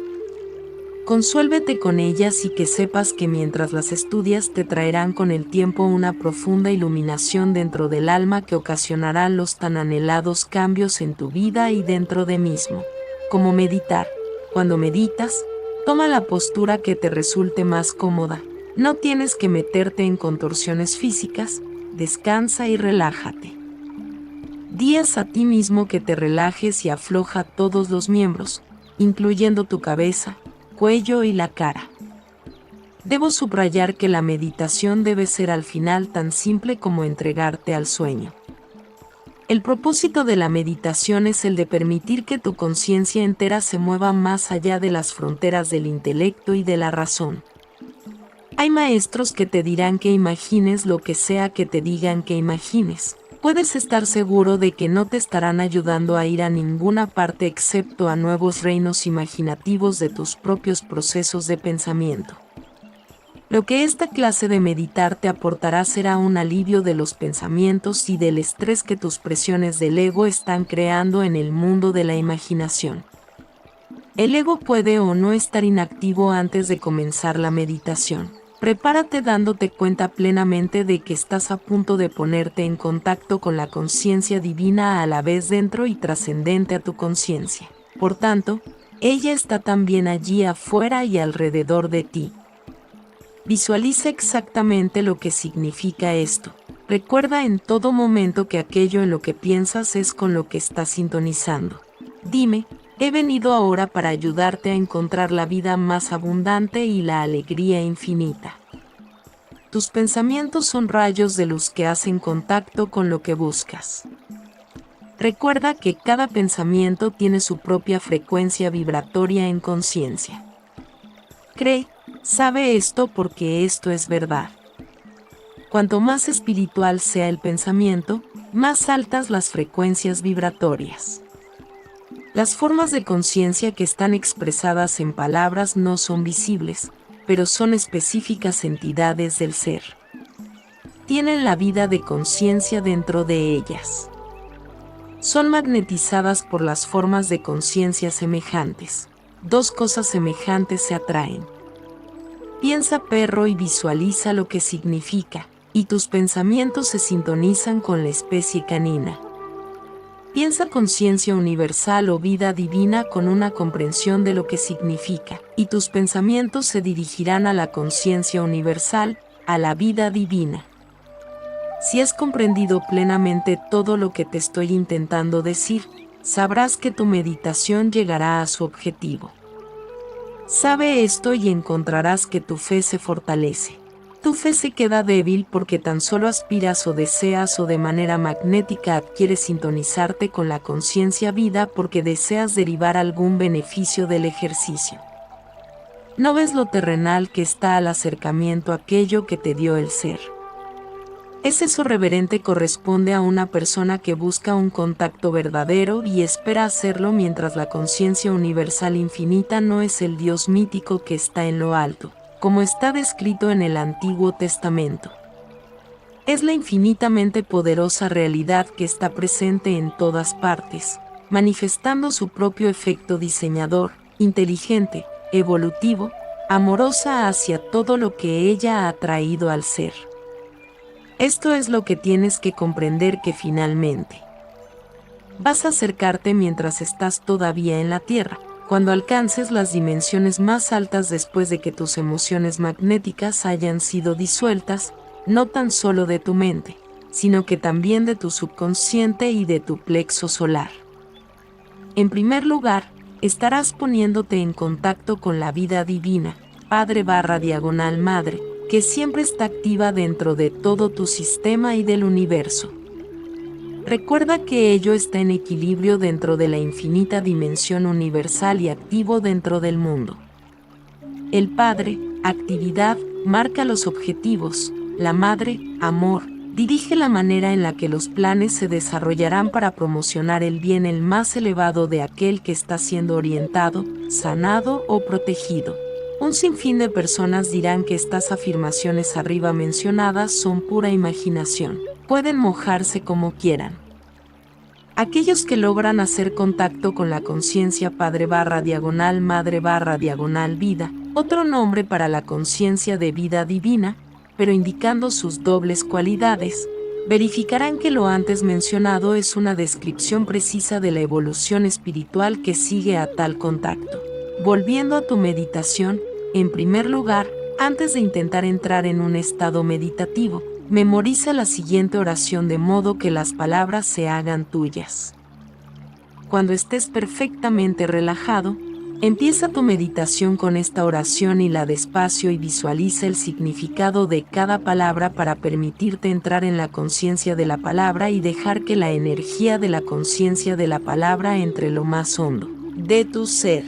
Consuélvete con ellas y que sepas que mientras las estudias te traerán con el tiempo una profunda iluminación dentro del alma que ocasionará los tan anhelados cambios en tu vida y dentro de mismo. Como meditar. Cuando meditas, toma la postura que te resulte más cómoda. No tienes que meterte en contorsiones físicas, descansa y relájate. Días a ti mismo que te relajes y afloja todos los miembros, incluyendo tu cabeza, cuello y la cara. Debo subrayar que la meditación debe ser al final tan simple como entregarte al sueño. El propósito de la meditación es el de permitir que tu conciencia entera se mueva más allá de las fronteras del intelecto y de la razón. Hay maestros que te dirán que imagines lo que sea que te digan que imagines. Puedes estar seguro de que no te estarán ayudando a ir a ninguna parte excepto a nuevos reinos imaginativos de tus propios procesos de pensamiento. Lo que esta clase de meditar te aportará será un alivio de los pensamientos y del estrés que tus presiones del ego están creando en el mundo de la imaginación. El ego puede o no estar inactivo antes de comenzar la meditación. Prepárate dándote cuenta plenamente de que estás a punto de ponerte en contacto con la conciencia divina a la vez dentro y trascendente a tu conciencia. Por tanto, ella está también allí afuera y alrededor de ti. Visualiza exactamente lo que significa esto. Recuerda en todo momento que aquello en lo que piensas es con lo que estás sintonizando. Dime, he venido ahora para ayudarte a encontrar la vida más abundante y la alegría infinita. Tus pensamientos son rayos de luz que hacen contacto con lo que buscas. Recuerda que cada pensamiento tiene su propia frecuencia vibratoria en conciencia. Cree, sabe esto porque esto es verdad. Cuanto más espiritual sea el pensamiento, más altas las frecuencias vibratorias. Las formas de conciencia que están expresadas en palabras no son visibles, pero son específicas entidades del ser. Tienen la vida de conciencia dentro de ellas. Son magnetizadas por las formas de conciencia semejantes. Dos cosas semejantes se atraen. Piensa perro y visualiza lo que significa, y tus pensamientos se sintonizan con la especie canina. Piensa conciencia universal o vida divina con una comprensión de lo que significa, y tus pensamientos se dirigirán a la conciencia universal, a la vida divina. Si has comprendido plenamente todo lo que te estoy intentando decir, sabrás que tu meditación llegará a su objetivo. Sabe esto y encontrarás que tu fe se fortalece. Tu fe se queda débil porque tan solo aspiras o deseas o de manera magnética adquieres sintonizarte con la conciencia vida porque deseas derivar algún beneficio del ejercicio. No ves lo terrenal que está al acercamiento a aquello que te dio el ser. Eso reverente corresponde a una persona que busca un contacto verdadero y espera hacerlo mientras la conciencia universal infinita no es el Dios mítico que está en lo alto, como está descrito en el Antiguo Testamento. Es la infinitamente poderosa realidad que está presente en todas partes, manifestando su propio efecto diseñador, inteligente, evolutivo, amorosa hacia todo lo que ella ha traído al ser. Esto es lo que tienes que comprender, que finalmente vas a acercarte mientras estás todavía en la Tierra, cuando alcances las dimensiones más altas después de que tus emociones magnéticas hayan sido disueltas, no tan solo de tu mente, sino que también de tu subconsciente y de tu plexo solar. En primer lugar, estarás poniéndote en contacto con la vida divina, Padre/Madre, que siempre está activa dentro de todo tu sistema y del universo. Recuerda que ello está en equilibrio dentro de la infinita dimensión universal y activo dentro del mundo. El Padre, actividad, marca los objetivos. La Madre, amor, dirige la manera en la que los planes se desarrollarán para promocionar el bien el más elevado de aquel que está siendo orientado, sanado o protegido. Un sinfín de personas dirán que estas afirmaciones arriba mencionadas son pura imaginación. Pueden mojarse como quieran. Aquellos que logran hacer contacto con la conciencia Padre/Madre/vida, otro nombre para la conciencia de vida divina, pero indicando sus dobles cualidades, verificarán que lo antes mencionado es una descripción precisa de la evolución espiritual que sigue a tal contacto. Volviendo a tu meditación, en primer lugar, antes de intentar entrar en un estado meditativo, memoriza la siguiente oración de modo que las palabras se hagan tuyas. Cuando estés perfectamente relajado, empieza tu meditación con esta oración y la despacio y visualiza el significado de cada palabra para permitirte entrar en la conciencia de la palabra y dejar que la energía de la conciencia de la palabra entre lo más hondo de tu ser.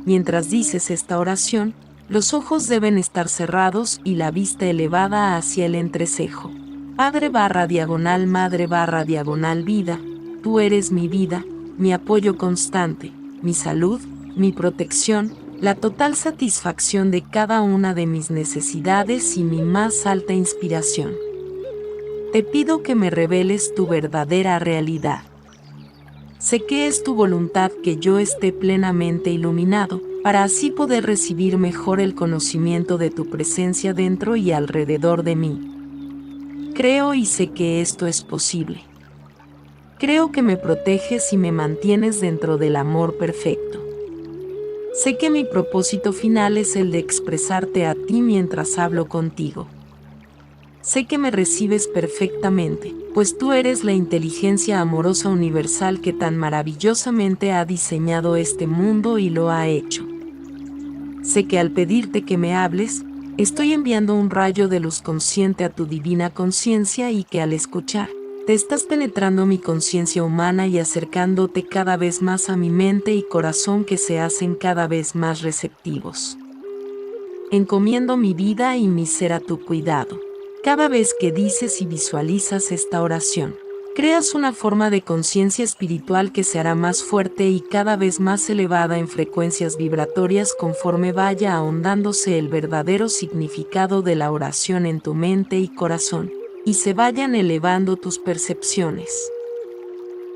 Mientras dices esta oración, los ojos deben estar cerrados y la vista elevada hacia el entrecejo. Padre/Madre/vida, tú eres mi vida, mi apoyo constante, mi salud, mi protección, la total satisfacción de cada una de mis necesidades y mi más alta inspiración. Te pido que me reveles tu verdadera realidad. Sé que es tu voluntad que yo esté plenamente iluminado, para así poder recibir mejor el conocimiento de tu presencia dentro y alrededor de mí. Creo y sé que esto es posible. Creo que me proteges y me mantienes dentro del amor perfecto. Sé que mi propósito final es el de expresarte a ti mientras hablo contigo. Sé que me recibes perfectamente, pues tú eres la inteligencia amorosa universal que tan maravillosamente ha diseñado este mundo y lo ha hecho. Sé que al pedirte que me hables, estoy enviando un rayo de luz consciente a tu divina conciencia y que al escuchar, te estás penetrando mi conciencia humana y acercándote cada vez más a mi mente y corazón que se hacen cada vez más receptivos. Encomiendo mi vida y mi ser a tu cuidado. Cada vez que dices y visualizas esta oración, creas una forma de conciencia espiritual que se hará más fuerte y cada vez más elevada en frecuencias vibratorias conforme vaya ahondándose el verdadero significado de la oración en tu mente y corazón, y se vayan elevando tus percepciones.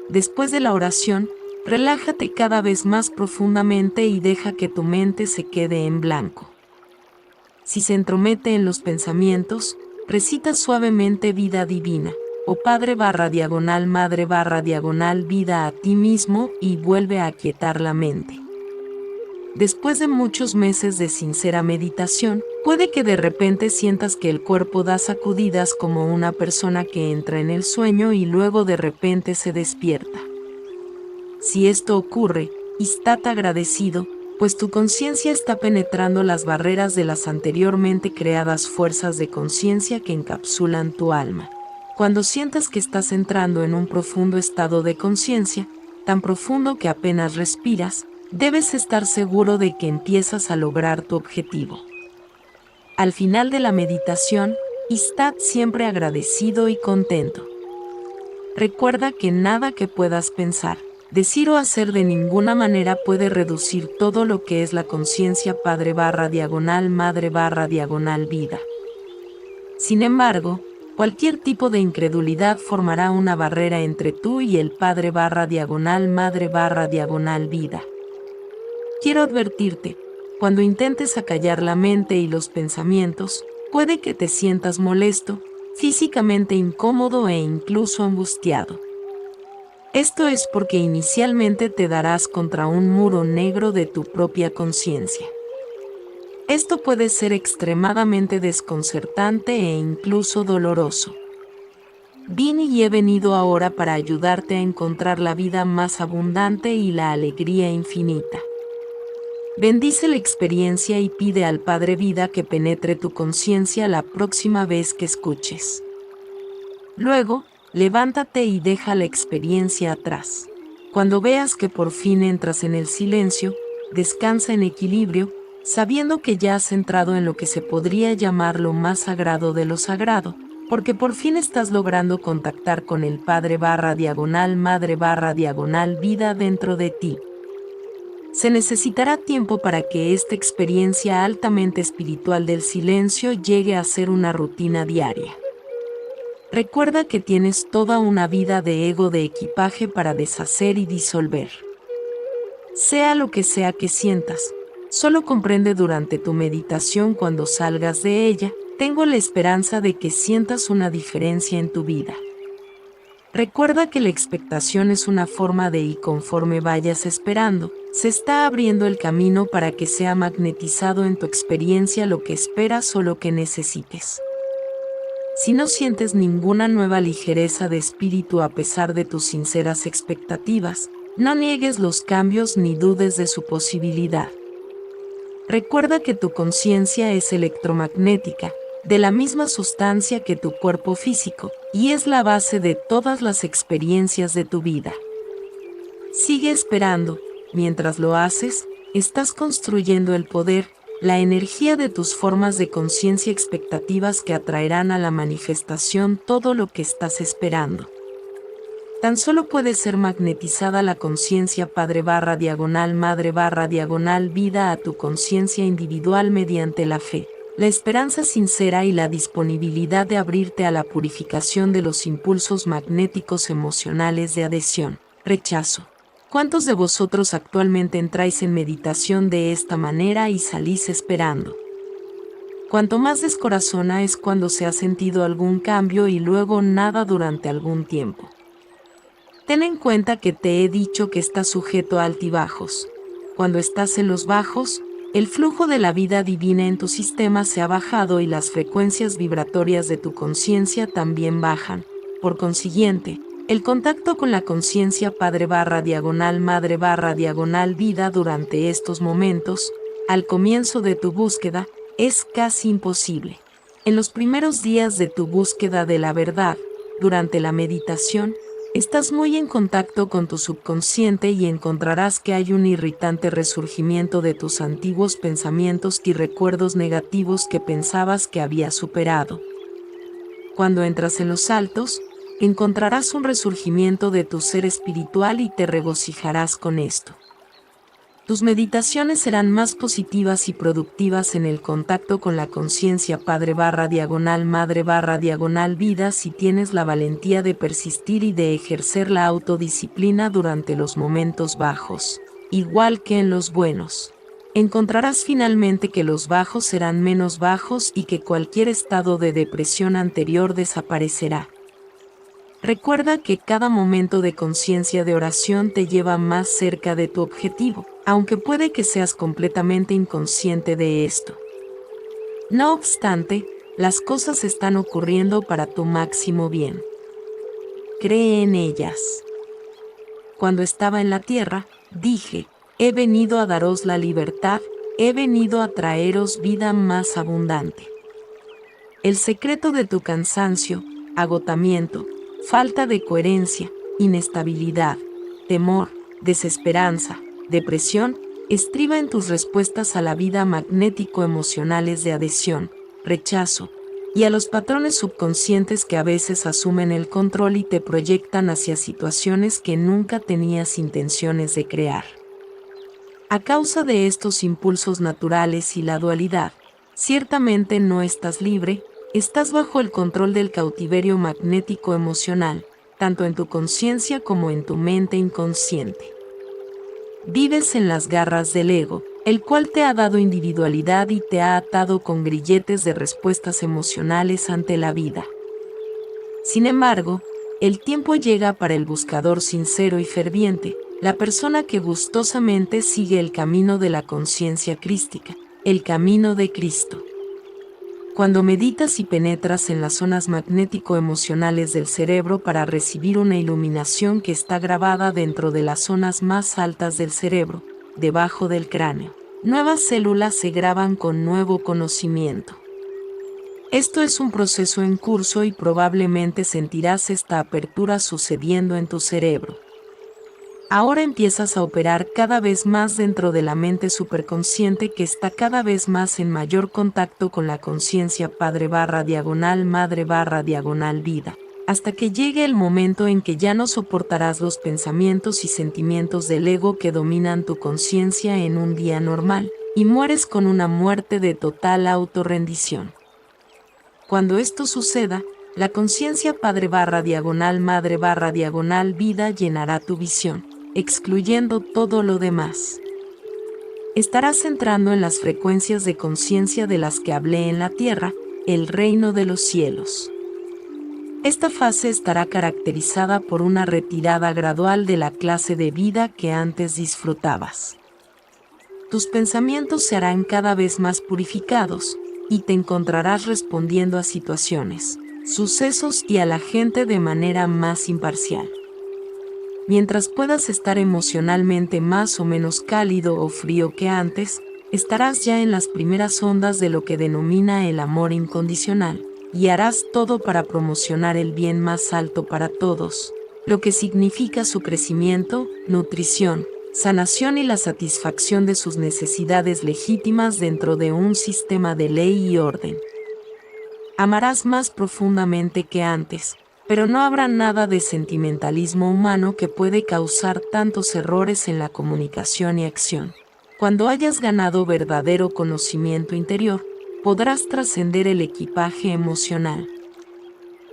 Después de la oración, relájate cada vez más profundamente y deja que tu mente se quede en blanco. Si se entromete en los pensamientos, recita suavemente vida divina, o Padre/Madre/vida a ti mismo y vuelve a aquietar la mente. Después de muchos meses de sincera meditación, puede que de repente sientas que el cuerpo da sacudidas como una persona que entra en el sueño y luego de repente se despierta. Si esto ocurre, estate agradecido, pues tu conciencia está penetrando las barreras de las anteriormente creadas fuerzas de conciencia que encapsulan tu alma. Cuando sientas que estás entrando en un profundo estado de conciencia, tan profundo que apenas respiras, debes estar seguro de que empiezas a lograr tu objetivo. Al final de la meditación, Y estad siempre agradecido y contento. Recuerda que nada que puedas pensar, decir o hacer de ninguna manera puede reducir todo lo que es la conciencia padre/madre/vida. Sin embargo, cualquier tipo de incredulidad formará una barrera entre tú y el padre/madre/vida. Quiero advertirte, cuando intentes acallar la mente y los pensamientos, puede que te sientas molesto, físicamente incómodo e incluso angustiado. Esto es porque inicialmente te darás contra un muro negro de tu propia conciencia. Esto puede ser extremadamente desconcertante e incluso doloroso. Vine y he venido ahora para ayudarte a encontrar la vida más abundante y la alegría infinita. Bendice la experiencia y pide al Padre Vida que penetre tu conciencia la próxima vez que escuches. Luego, levántate y deja la experiencia atrás. Cuando veas que por fin entras en el silencio, descansa en equilibrio, sabiendo que ya has entrado en lo que se podría llamar lo más sagrado de lo sagrado, porque por fin estás logrando contactar con el Padre/Madre/Vida dentro de ti. Se necesitará tiempo para que esta experiencia altamente espiritual del silencio llegue a ser una rutina diaria. Recuerda que tienes toda una vida de ego de equipaje para deshacer y disolver. Sea lo que sea que sientas, solo comprende durante tu meditación cuando salgas de ella, tengo la esperanza de que sientas una diferencia en tu vida. Recuerda que la expectación es una forma de y conforme vayas esperando, se está abriendo el camino para que sea magnetizado en tu experiencia lo que esperas o lo que necesites. Si no sientes ninguna nueva ligereza de espíritu a pesar de tus sinceras expectativas, no niegues los cambios ni dudes de su posibilidad. Recuerda que tu conciencia es electromagnética, de la misma sustancia que tu cuerpo físico, y es la base de todas las experiencias de tu vida. Sigue esperando, mientras lo haces, estás construyendo el poder, la energía de tus formas de conciencia expectativas que atraerán a la manifestación todo lo que estás esperando. Tan solo puede ser magnetizada la conciencia Padre/Madre/Vida a tu conciencia individual mediante la fe, la esperanza sincera y la disponibilidad de abrirte a la purificación de los impulsos magnéticos emocionales de adhesión, rechazo. ¿Cuántos de vosotros actualmente entráis en meditación de esta manera y salís esperando? Cuanto más descorazona es cuando se ha sentido algún cambio y luego nada durante algún tiempo. Ten en cuenta que te he dicho que estás sujeto a altibajos. Cuando estás en los bajos, el flujo de la vida divina en tu sistema se ha bajado y las frecuencias vibratorias de tu conciencia también bajan. Por consiguiente, el contacto con la conciencia Padre/Madre/Vida durante estos momentos, al comienzo de tu búsqueda, es casi imposible. En los primeros días de tu búsqueda de la verdad, durante la meditación, estás muy en contacto con tu subconsciente y encontrarás que hay un irritante resurgimiento de tus antiguos pensamientos y recuerdos negativos que pensabas que habías superado. Cuando entras en los altos, encontrarás un resurgimiento de tu ser espiritual y te regocijarás con esto. Tus meditaciones serán más positivas y productivas en el contacto con la conciencia Padre/Madre/Vida si tienes la valentía de persistir y de ejercer la autodisciplina durante los momentos bajos, igual que en los buenos. Encontrarás finalmente que los bajos serán menos bajos y que cualquier estado de depresión anterior desaparecerá. Recuerda que cada momento de conciencia de oración te lleva más cerca de tu objetivo, aunque puede que seas completamente inconsciente de esto. No obstante, las cosas están ocurriendo para tu máximo bien. Cree en ellas. Cuando estaba en la tierra, dije, he venido a daros la libertad, he venido a traeros vida más abundante. El secreto de tu cansancio, agotamiento, falta de coherencia, inestabilidad, temor, desesperanza, depresión, estriba en tus respuestas a la vida magnético-emocionales de adhesión, rechazo, y a los patrones subconscientes que a veces asumen el control y te proyectan hacia situaciones que nunca tenías intenciones de crear. A causa de estos impulsos naturales y la dualidad, ciertamente no estás libre, estás bajo el control del cautiverio magnético emocional, tanto en tu conciencia como en tu mente inconsciente. Vives en las garras del ego, el cual te ha dado individualidad y te ha atado con grilletes de respuestas emocionales ante la vida. Sin embargo, el tiempo llega para el buscador sincero y ferviente, la persona que gustosamente sigue el camino de la conciencia crística, el camino de Cristo. Cuando meditas y penetras en las zonas magnético-emocionales del cerebro para recibir una iluminación que está grabada dentro de las zonas más altas del cerebro, debajo del cráneo, nuevas células se graban con nuevo conocimiento. Esto es un proceso en curso y probablemente sentirás esta apertura sucediendo en tu cerebro. Ahora empiezas a operar cada vez más dentro de la mente superconsciente que está cada vez más en mayor contacto con la conciencia Padre/Madre/vida, hasta que llegue el momento en que ya no soportarás los pensamientos y sentimientos del ego que dominan tu conciencia en un día normal, y mueres con una muerte de total autorrendición. Cuando esto suceda, la conciencia Padre/Madre/vida llenará tu visión, excluyendo todo lo demás. Estarás entrando en las frecuencias de conciencia de las que hablé en la tierra, el reino de los cielos. Esta fase estará caracterizada por una retirada gradual de la clase de vida que antes disfrutabas. Tus pensamientos se harán cada vez más purificados, y te encontrarás respondiendo a situaciones, sucesos y a la gente de manera más imparcial. Mientras puedas estar emocionalmente más o menos cálido o frío que antes, estarás ya en las primeras ondas de lo que denomina el amor incondicional, y harás todo para promocionar el bien más alto para todos, lo que significa su crecimiento, nutrición, sanación y la satisfacción de sus necesidades legítimas dentro de un sistema de ley y orden. Amarás más profundamente que antes, pero no habrá nada de sentimentalismo humano que puede causar tantos errores en la comunicación y acción. Cuando hayas ganado verdadero conocimiento interior, podrás trascender el equipaje emocional.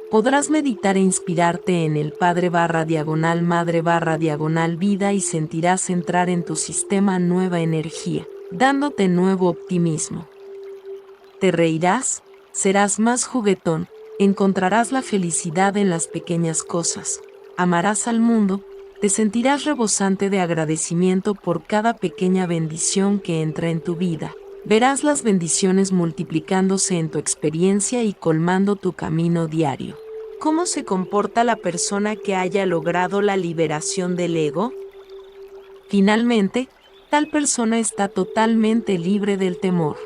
Podrás meditar e inspirarte en el Padre/Madre/vida y sentirás entrar en tu sistema nueva energía, dándote nuevo optimismo. Te reirás, serás más juguetón, encontrarás la felicidad en las pequeñas cosas, amarás al mundo, te sentirás rebosante de agradecimiento por cada pequeña bendición que entra en tu vida. Verás las bendiciones multiplicándose en tu experiencia y colmando tu camino diario. ¿Cómo se comporta la persona que haya logrado la liberación del ego? Finalmente, tal persona está totalmente libre del temor.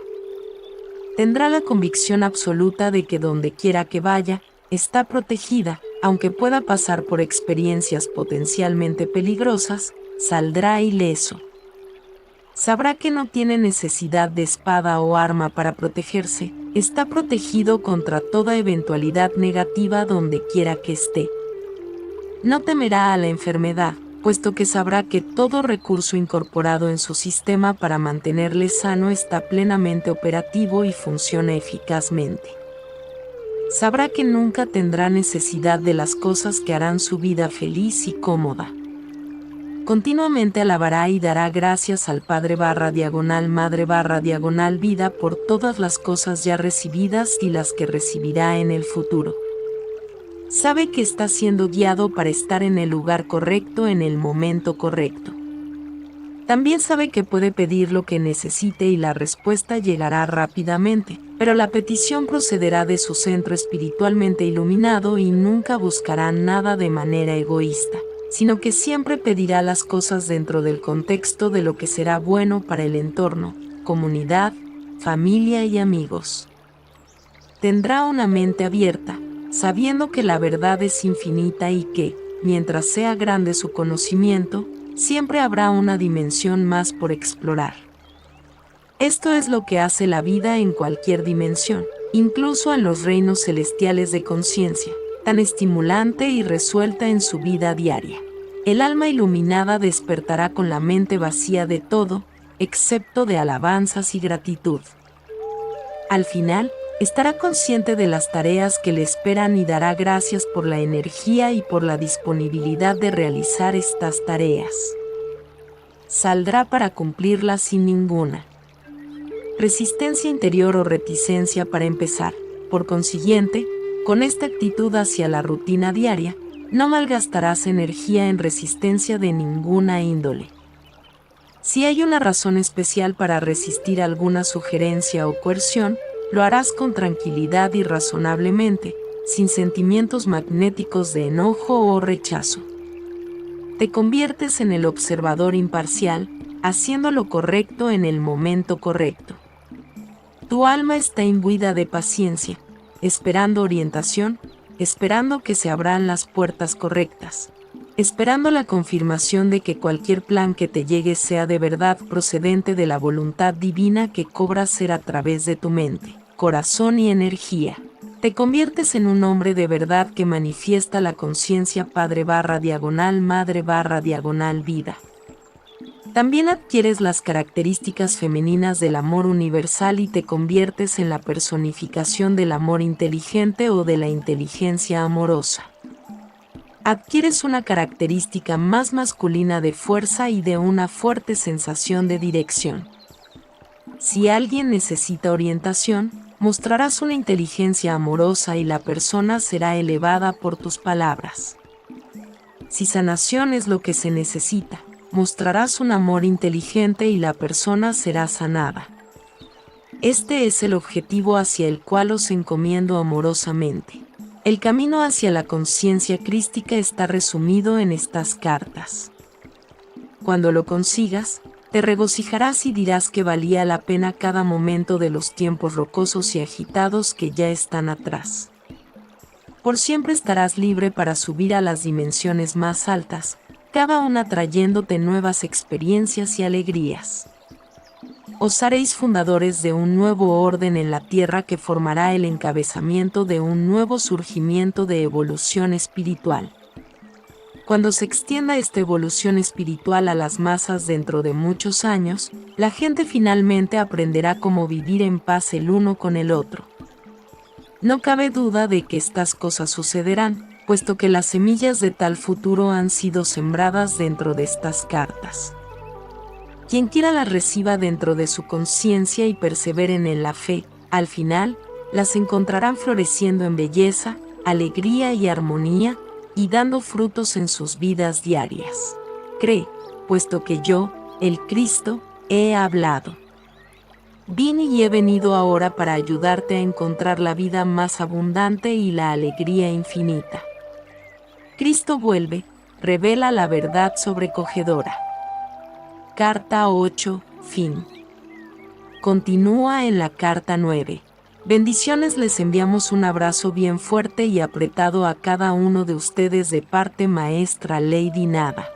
Tendrá la convicción absoluta de que donde quiera que vaya, está protegida, aunque pueda pasar por experiencias potencialmente peligrosas, saldrá ileso. Sabrá que no tiene necesidad de espada o arma para protegerse, está protegido contra toda eventualidad negativa donde quiera que esté. No temerá a la enfermedad, puesto que sabrá que todo recurso incorporado en su sistema para mantenerle sano está plenamente operativo y funciona eficazmente. Sabrá que nunca tendrá necesidad de las cosas que harán su vida feliz y cómoda. Continuamente alabará y dará gracias al Padre/Madre/vida por todas las cosas ya recibidas y las que recibirá en el futuro. Sabe que está siendo guiado para estar en el lugar correcto en el momento correcto. También sabe que puede pedir lo que necesite y la respuesta llegará rápidamente, pero la petición procederá de su centro espiritualmente iluminado y nunca buscará nada de manera egoísta, sino que siempre pedirá las cosas dentro del contexto de lo que será bueno para el entorno, comunidad, familia y amigos. Tendrá una mente abierta, sabiendo que la verdad es infinita y que, mientras sea grande su conocimiento, siempre habrá una dimensión más por explorar. Esto es lo que hace la vida en cualquier dimensión, incluso en los reinos celestiales de conciencia, tan estimulante y resuelta en su vida diaria. El alma iluminada despertará con la mente vacía de todo, excepto de alabanzas y gratitud. Al final, estará consciente de las tareas que le esperan y dará gracias por la energía y por la disponibilidad de realizar estas tareas. Saldrá para cumplirlas sin ninguna resistencia interior o reticencia para empezar. Por consiguiente, con esta actitud hacia la rutina diaria, no malgastarás energía en resistencia de ninguna índole. Si hay una razón especial para resistir alguna sugerencia o coerción, lo harás con tranquilidad y razonablemente, sin sentimientos magnéticos de enojo o rechazo. Te conviertes en el observador imparcial, haciendo lo correcto en el momento correcto. Tu alma está imbuida de paciencia, esperando orientación, esperando que se abran las puertas correctas, esperando la confirmación de que cualquier plan que te llegue sea de verdad procedente de la voluntad divina que cobra ser a través de tu mente, corazón y energía. Te conviertes en un hombre de verdad que manifiesta la conciencia Padre/Madre/vida. También adquieres las características femeninas del amor universal y te conviertes en la personificación del amor inteligente o de la inteligencia amorosa. Adquieres una característica más masculina de fuerza y de una fuerte sensación de dirección. Si alguien necesita orientación, mostrarás una inteligencia amorosa y la persona será elevada por tus palabras. Si sanación es lo que se necesita, mostrarás un amor inteligente y la persona será sanada. Este es el objetivo hacia el cual os encomiendo amorosamente. El camino hacia la conciencia crística está resumido en estas cartas. Cuando lo consigas, te regocijarás y dirás que valía la pena cada momento de los tiempos rocosos y agitados que ya están atrás. Por siempre estarás libre para subir a las dimensiones más altas, cada una trayéndote nuevas experiencias y alegrías. Os haréis fundadores de un nuevo orden en la tierra que formará el encabezamiento de un nuevo surgimiento de evolución espiritual. Cuando se extienda esta evolución espiritual a las masas dentro de muchos años, la gente finalmente aprenderá cómo vivir en paz el uno con el otro. No cabe duda de que estas cosas sucederán, puesto que las semillas de tal futuro han sido sembradas dentro de estas cartas. Quien quiera las reciba dentro de su conciencia y perseveren en la fe, al final, las encontrarán floreciendo en belleza, alegría y armonía, y dando frutos en sus vidas diarias. Cree, puesto que yo, el Cristo, he hablado. Vine y he venido ahora para ayudarte a encontrar la vida más abundante y la alegría infinita. Cristo vuelve, revela la verdad sobrecogedora. Carta 8, fin. Continúa en la carta 9. Bendiciones, les enviamos un abrazo bien fuerte y apretado a cada uno de ustedes de parte maestra Lady Nada.